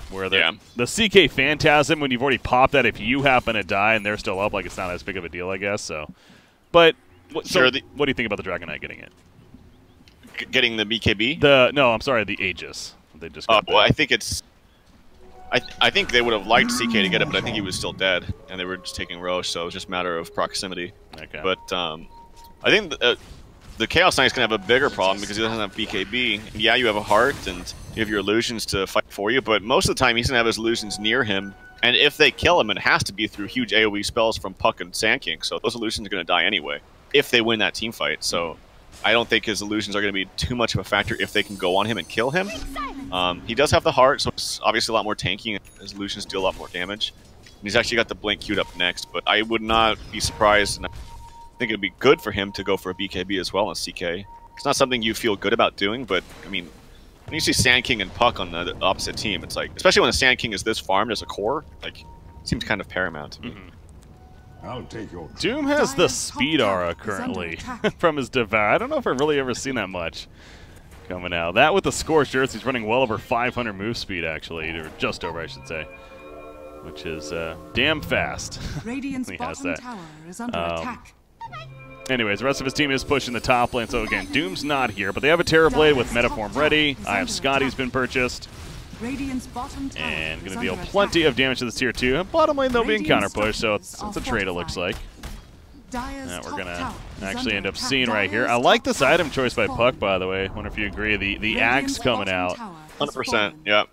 Where the CK Phantasm, when you've already popped that, if you happen to die and they're still up, like, it's not as big of a deal, I guess. So, but what do you think about the Dragon Knight getting it? Getting the BKB? No, I'm sorry, the Aegis. They just got well, I think it's. I think they would have liked CK to get it, but I think he was still dead, and they were just taking Rosh, so it was just a matter of proximity. Okay. But I think the Chaos Knight's gonna have a bigger problem because he doesn't have BKB. And yeah, you have a heart and you have your illusions to fight for you, but most of the time he's gonna have his illusions near him. And if they kill him, it has to be through huge AoE spells from Puck and Sand King. So those illusions are gonna die anyway if they win that team fight. So I don't think his illusions are gonna be too much of a factor if they can go on him and kill him. He does have the heart, so it's obviously a lot more tanky. His illusions do a lot more damage. And he's actually got the blink queued up next, but I would not be surprised. And I think it'd be good for him to go for a BKB as well as CK. It's not something you feel good about doing, but I mean, when you see Sand King and Puck on the opposite team, it's like, especially when the Sand King is this farmed as a core, like, it seems kind of paramount to me. I'll take your Doom has the speed aura currently from his Devour. I don't know if I've really ever seen that much coming out. That with the Scorched Earth, he's running well over 500 move speed, actually, or just over, I should say, which is damn fast. Radiant's bottom tower is under attack. Anyways, the rest of his team is pushing the top lane. So again, Doom's not here, but they have a Terrorblade with Metaform ready. I have Scotty's been purchased. And going to deal plenty of damage to this tier 2. Bottom lane, they'll be in counter push, so it's a trade, it looks like. That we're going to actually end up seeing right here. I like this item choice by Puck, by the way. I wonder if you agree. The Axe coming out. 100%, yeah.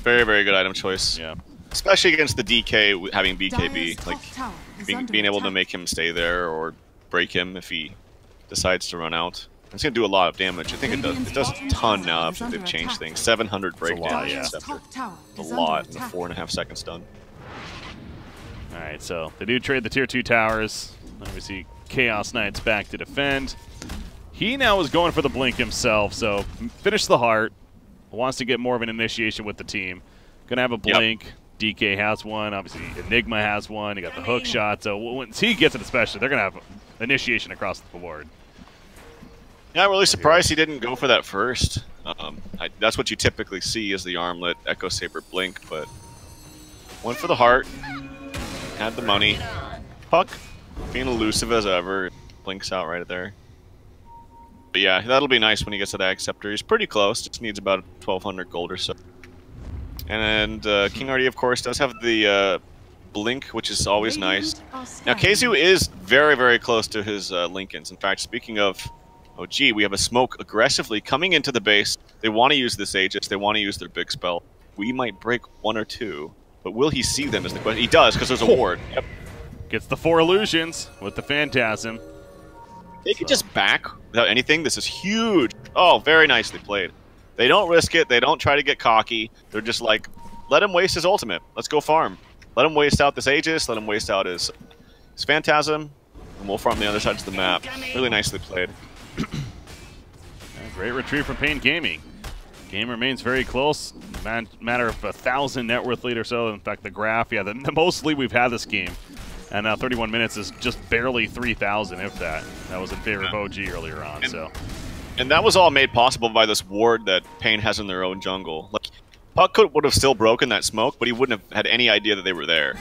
Very, very good item choice. Yeah. Especially against the DK having BKB. Like, being able to make him stay there or break him if he decides to run out. It's going to do a lot of damage. I think it does a ton now after they've changed things. 700 break damage. Yeah. A lot in a 4.5 second stun. Alright, so they do trade the tier 2 towers. Obviously, Chaos Knight's back to defend. He now is going for the blink himself, so finish the heart. Wants to get more of an initiation with the team. Gonna have a blink. Yep. DK has one. Obviously, Enigma has one. He got the hook shot. So once he gets it, especially, they're gonna have initiation across the board. Yeah, I'm really surprised he didn't go for that first. That's what you typically see is the armlet, Echo Saber, blink, but went for the heart. Had the money. Puck, being elusive as ever, blinks out right there. But yeah, that'll be nice when he gets to that Acceptor. He's pretty close, just needs about 1,200 gold or so. And King RD, of course, does have the blink, which is always nice. Now, Keizu is very, very close to his Lincolns. In fact, speaking of OG, we have a smoke aggressively coming into the base. They want to use this Aegis. They want to use their big spell. We might break 1 or 2, but will he see them is the question. He does, because there's a ward. Yep. Gets the 4 illusions with the Phantasm. They could just back without anything. This is huge. Oh, very nicely played. They don't risk it. They don't try to get cocky. They're just like, let him waste his ultimate. Let's go farm. Let him waste out this Aegis. Let him waste out his Phantasm. And we'll farm the other sides of the map. Really nicely played. Great retreat from paiN Gaming. Game remains very close. Matter of 1,000 net worth lead or so. In fact, the graph, yeah, the most lead we've had this game. And now 31 minutes is just barely 3,000, if that. That was in favor of OG earlier on. And that was all made possible by this ward that paiN has in their own jungle. Like, Puck would have still broken that smoke, but he wouldn't have had any idea that they were there.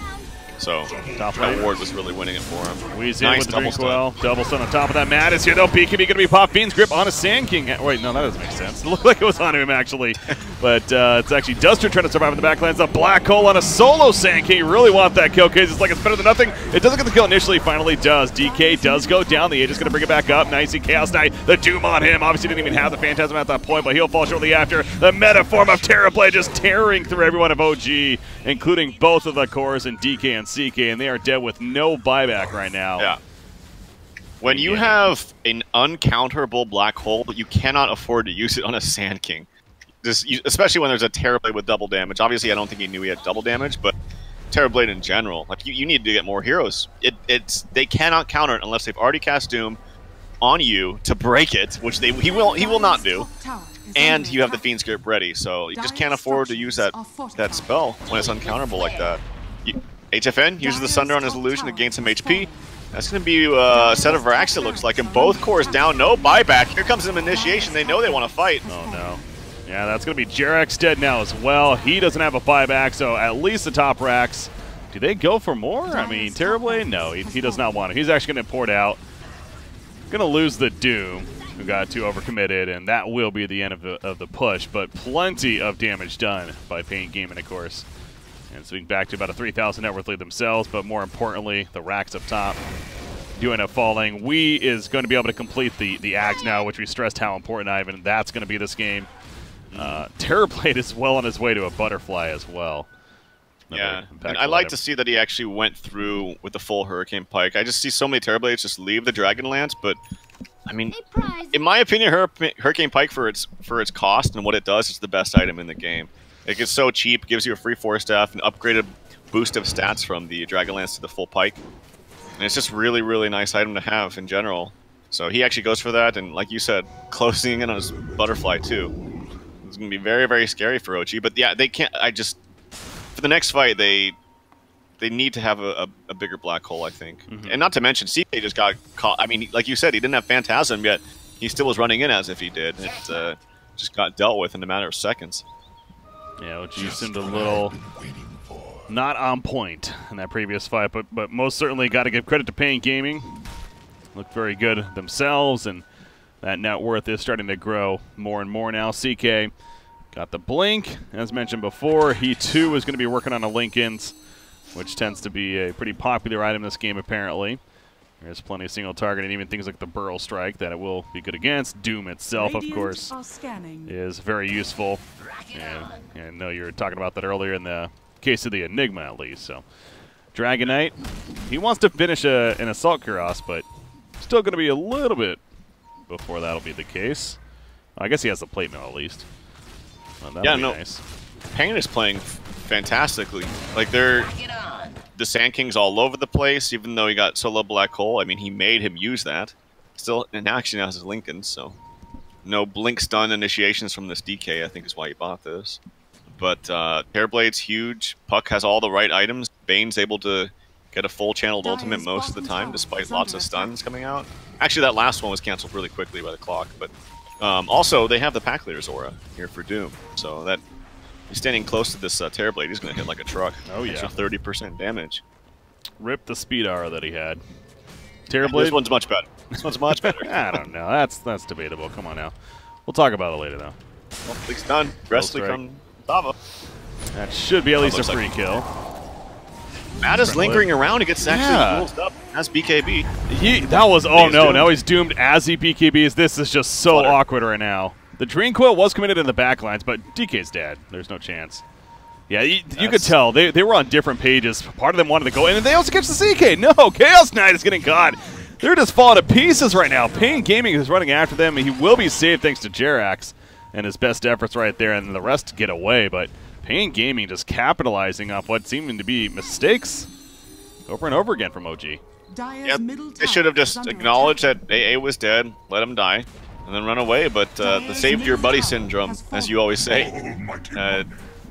So that ward was really winning it for him. Weeze in with the double stun. Double stun on top of that. Matt is here though. BKB going to be pop. Fiend's grip on a Sand King. Wait, no, that doesn't make sense. It looked like it was on him actually, but it's actually Duster trying to survive in the backlands. A black hole on a solo Sand King. You really want that kill, Case. It's like it's better than nothing. It doesn't get the kill initially. Finally does. DK does go down. The Aegis going to bring it back up. Nicey Chaos Knight. The Doom on him. Obviously didn't even have the Phantasm at that point, but he'll fall shortly after. The meta form of Terrorblade just tearing through everyone of OG, including both of the cores and DK and CK, and they are dead with no buyback right now. Yeah. When you have an uncounterable black hole, you cannot afford to use it on a Sand King. Especially when there's a Terrorblade with double damage. Obviously, I don't think he knew he had double damage, but Terrorblade in general, like you need to get more heroes. They cannot counter it unless they've already cast Doom on you to break it, which he will not do. And you have the Fiend's Grip ready, so you just can't afford to use that spell when it's uncounterable like that. HFN uses the Sunder on his illusion to gain some HP. That's going to be a set of racks, it looks like. And both cores down, no buyback. Here comes some initiation. They know they want to fight. Oh, no. Yeah, that's going to be Jarek's dead now as well. He doesn't have a buyback, so at least the top racks. Do they go for more? I mean, Terrorblade? No, he does not want it. He's actually going to port out. Going to lose the Doom, who got too overcommitted, and that will be the end of the push. But plenty of damage done by paiN Gaming, of course. And swing back to about a 3,000 net worth lead themselves, but more importantly, the racks up top do end up falling. We is going to be able to complete the Ags now, which we stressed how important, Ivan. That's going to be this game. Terrorblade is well on his way to a butterfly as well. Yeah, and I like to see that he actually went through with the full Hurricane Pike. I just see so many Terrorblades just leave the Dragonlance, but I mean, in my opinion, Hurricane Pike for its cost and what it does is the best item in the game. It gets so cheap, gives you a free 4-staff, an upgraded boost of stats from the Dragonlance to the full Pike. And it's just really, really nice item to have in general. So he actually goes for that, and like you said, closing in on his Butterfly too. It's going to be very, very scary for OG. But yeah, they can't, for the next fight, they need to have a bigger black hole, I think. And not to mention, CK just got caught. I mean, like you said, he didn't have Phantasm, yet he still was running in as if he did. It just got dealt with in a matter of seconds. Yeah, OG seemed a little not on point in that previous fight, but most certainly got to give credit to paiN Gaming. Looked very good themselves, and that net worth is starting to grow more and more now. CK got the blink, as mentioned before. He too is going to be working on a Lincoln's, which tends to be a pretty popular item in this game apparently. There's plenty of single target and even things like the Burrow Strike that it will be good against. Doom itself, of course, is very useful. And I know you were talking about that earlier in the case of the Enigma, at least. So, Dragon Knight, he wants to finish an Assault Kuros, but still going to be a little bit before that'll be the case. I guess he has the plate mail at least. Well, yeah, no. Nice. paiN is playing fantastically. Like, the Sand King's all over the place, even though he got solo black hole. I mean, he made him use that. Still, in action now has his Lincoln, so no blink stun initiations from this DK, I think is why he bought this. But Terrorblade's huge. Puck has all the right items. Bane's able to get a full channeled ultimate most of the time, despite lots of stuns coming out. Actually, that last one was canceled really quickly by the clock. But also, they have the Pack Leader's aura here for Doom, so that he's standing close to this Terrorblade. He's going to hit like a truck. Oh yeah, extra 30% damage. Rip the speed aura that he had. Terrorblade. This one's much better. This one's much better. I don't know. That's debatable. Come on now. We'll talk about it later though. Well, at least done. Wrestling from Tava. That should be at least a free kill. Matt is lingering around. He gets actually closed up. That's BKB. That was, oh no, now he's doomed as he BKBs. This is just so awkward right now. The Dream Quill was committed in the backlines, but DK's dead. There's no chance. Yeah, you could tell. They were on different pages. Part of them wanted to go in, and they also catch the CK. No, Chaos Knight is getting caught. They're just falling to pieces right now. paiN Gaming is running after them, and he will be saved thanks to Jerax and his best efforts right there, and the rest get away. But paiN Gaming just capitalizing off what seemed to be mistakes over and over again from OG. Yep. They should have just acknowledged that AA was dead, let him die, and then run away. But the saved your buddy syndrome, as you always say,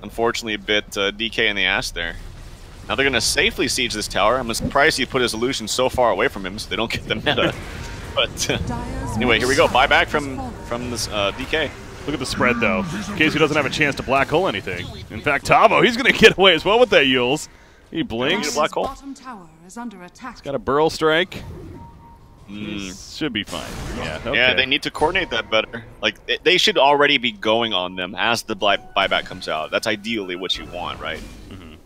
unfortunately bit DK in the ass there. Now they're going to safely siege this tower. I'm surprised he put his illusion so far away from him so they don't get the meta. But anyway, here we go. Buyback from this DK. Look at the spread, though, in case he doesn't have a chance to black hole anything. In fact, Tavo, he's going to get away as well with that Yules. He blinks. Black hole. He's got a Burl Strike. Should be fine. Yeah, okay. Yeah, they need to coordinate that better. Like, they should already be going on them as the buyback comes out. That's ideally what you want, right?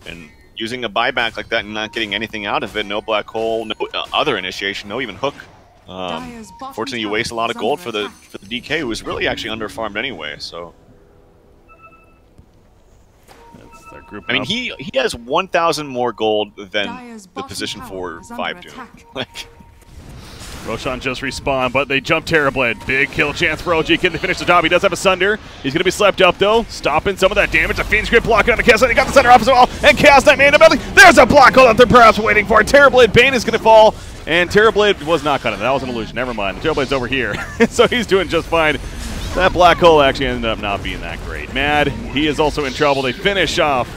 And using a buyback like that and not getting anything out of it, no black hole, no other initiation, no even hook. Fortunately, you waste a lot of gold for the DK, who is really actually underfarmed anyway. So, that's their group. I mean, he has 1,000 more gold than the position 4 5 do. Like, Roshan just respawned, but they jump Terrorblade. Big kill chance for OG. Can they finish the job? He does have a Sunder. He's going to be slept up, though. Stopping some of that damage. The Fiend's Grip blocking on the Chaos Knight. He got the center off as well. And Chaos Knight made a belly. There's a black hole that they're perhaps waiting for. Terrorblade Bane is going to fall. And Terrorblade was not cutting. That was an illusion. Never mind. The Terrorblade's over here. So he's doing just fine. That black hole actually ended up not being that great. Mad, he is also in trouble. They finish off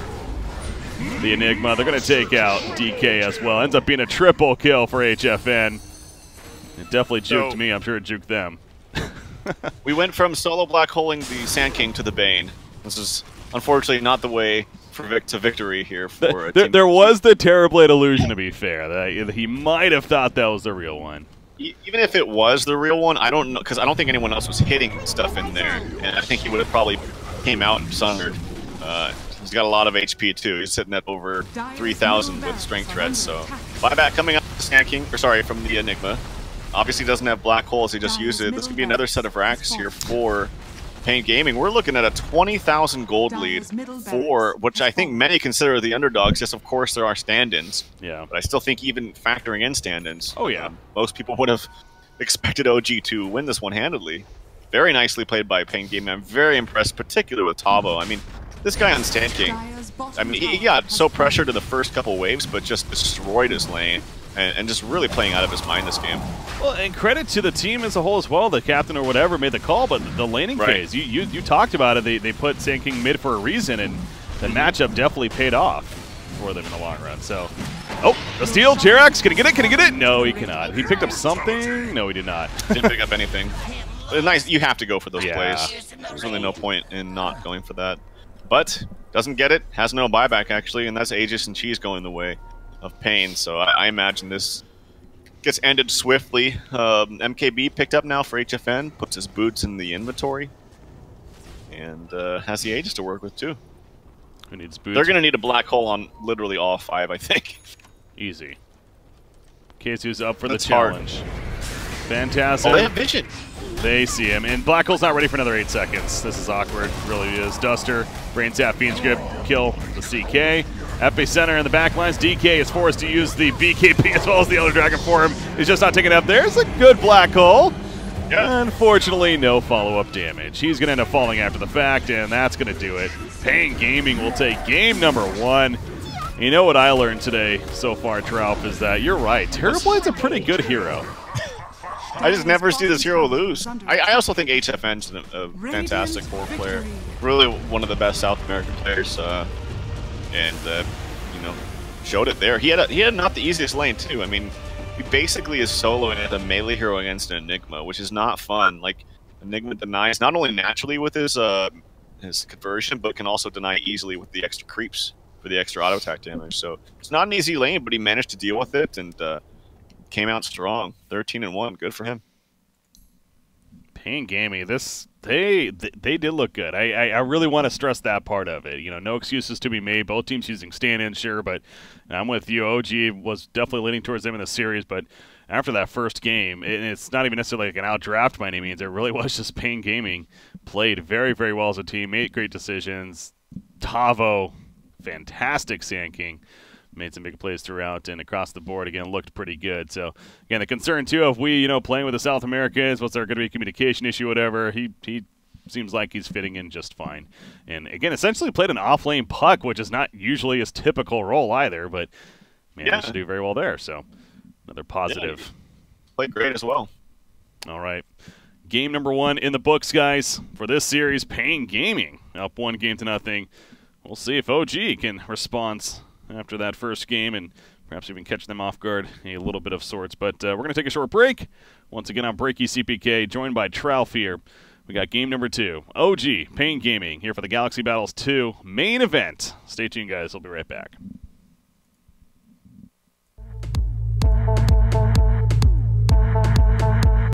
the Enigma. They're going to take out DK as well. Ends up being a triple kill for HFN. It definitely juked me. I'm sure it juked them. We went from solo black holing the Sand King to the Bane. This is unfortunately not the way to victory here for a team. There was the Terrorblade illusion, to be fair. That he might have thought that was the real one. Even if it was the real one, I don't know, because I don't think anyone else was hitting stuff in there, and I think he would have probably came out and sundered. He's got a lot of HP too. He's sitting at over 3,000 with strength threats. So buyback coming up the Sand King, or sorry, from the Enigma. Obviously doesn't have black holes, he just used it. This could be another set of racks here for paiN Gaming. We're looking at a 20,000 gold lead for, which I think many consider the underdogs. Yes, of course there are stand-ins. Yeah. But I still think even factoring in stand-ins, oh yeah, most people would have expected OG to win this one handedly. Very nicely played by paiN Gaming. I'm very impressed, particularly with Tavo. I mean, this guy on Sand King, I mean, he got so pressured in the first couple waves, but just destroyed his lane. And just really playing out of his mind this game. Well, and credit to the team as a whole as well. The captain or whatever made the call, but the laning phase, you talked about it. They put Sand King mid for a reason, and the matchup definitely paid off for them in the long run. So, oh, a steal. Jerax, can he get it? Can he get it? No, he cannot. He picked up something. No, he did not. Didn't pick up anything. Nice. You have to go for those plays. There's really no point in not going for that. But doesn't get it. Has no buyback actually, and that's Aegis and Cheese going the way of paiN, so I imagine this gets ended swiftly. MKB picked up now for HFN, puts his boots in the inventory, and has the Aegis to work with too. Who needs boots? They're going to need a black hole on literally all 5, I think. Easy. Keizu's up for the challenge. Fantastic. Oh, they have vision. They see him, and Black Hole's not ready for another 8 seconds. This is awkward, really is. Duster, Brain Sap, Fiend's Grip, kill the CK. FA Center in the back lines. DK is forced to use the BKB as well as the Elder Dragon for him. He's just not taking it up. There's a good Black Hole. Yeah. Unfortunately, no follow-up damage. He's going to end up falling after the fact, and that's going to do it. paiN Gaming will take game number 1. You know what I learned today so far, TraLF, is that you're right. Terrorblade's a pretty good hero. I just never see this hero lose. I also think HFN's a fantastic core player. Really one of the best South American players. And you know, showed it there. He had not the easiest lane too. I mean, he basically is soloing as a melee hero against an Enigma, which is not fun. Like, Enigma denies not only naturally with his conversion, but can also deny easily with the extra creeps for the extra auto attack damage. So it's not an easy lane, but he managed to deal with it and came out strong. 13-1, good for him. paiN Gaming, they did look good. I really want to stress that part of it. You know, no excuses to be made. Both teams using stand-in, sure, but I'm with you. OG was definitely leaning towards them in the series, but after that first game, it's not even necessarily like an outdraft by any means. It really was just paiN Gaming played very, very well as a team, made great decisions. Tavo, fantastic Sand King. Made some big plays throughout and across the board. Again, looked pretty good. So, again, the concern, too, of we, playing with the South Americans, what's there going to be a communication issue, whatever, he seems like he's fitting in just fine. And, again, essentially played an off-lane puck, which is not usually his typical role either, but managed to do very well there. So, another positive. Yeah, played great as well. All right. Game number 1 in the books, guys, for this series, paiN Gaming, up 1-0. We'll see if OG can respond after that first game and perhaps even catch them off guard a little bit of sorts. But we're going to take a short break. Once again, I'm BreakyCPK, joined by TraLFDota. We got game number 2, OG, paiN Gaming, here for the Galaxy Battles 2 main event. Stay tuned, guys. We'll be right back.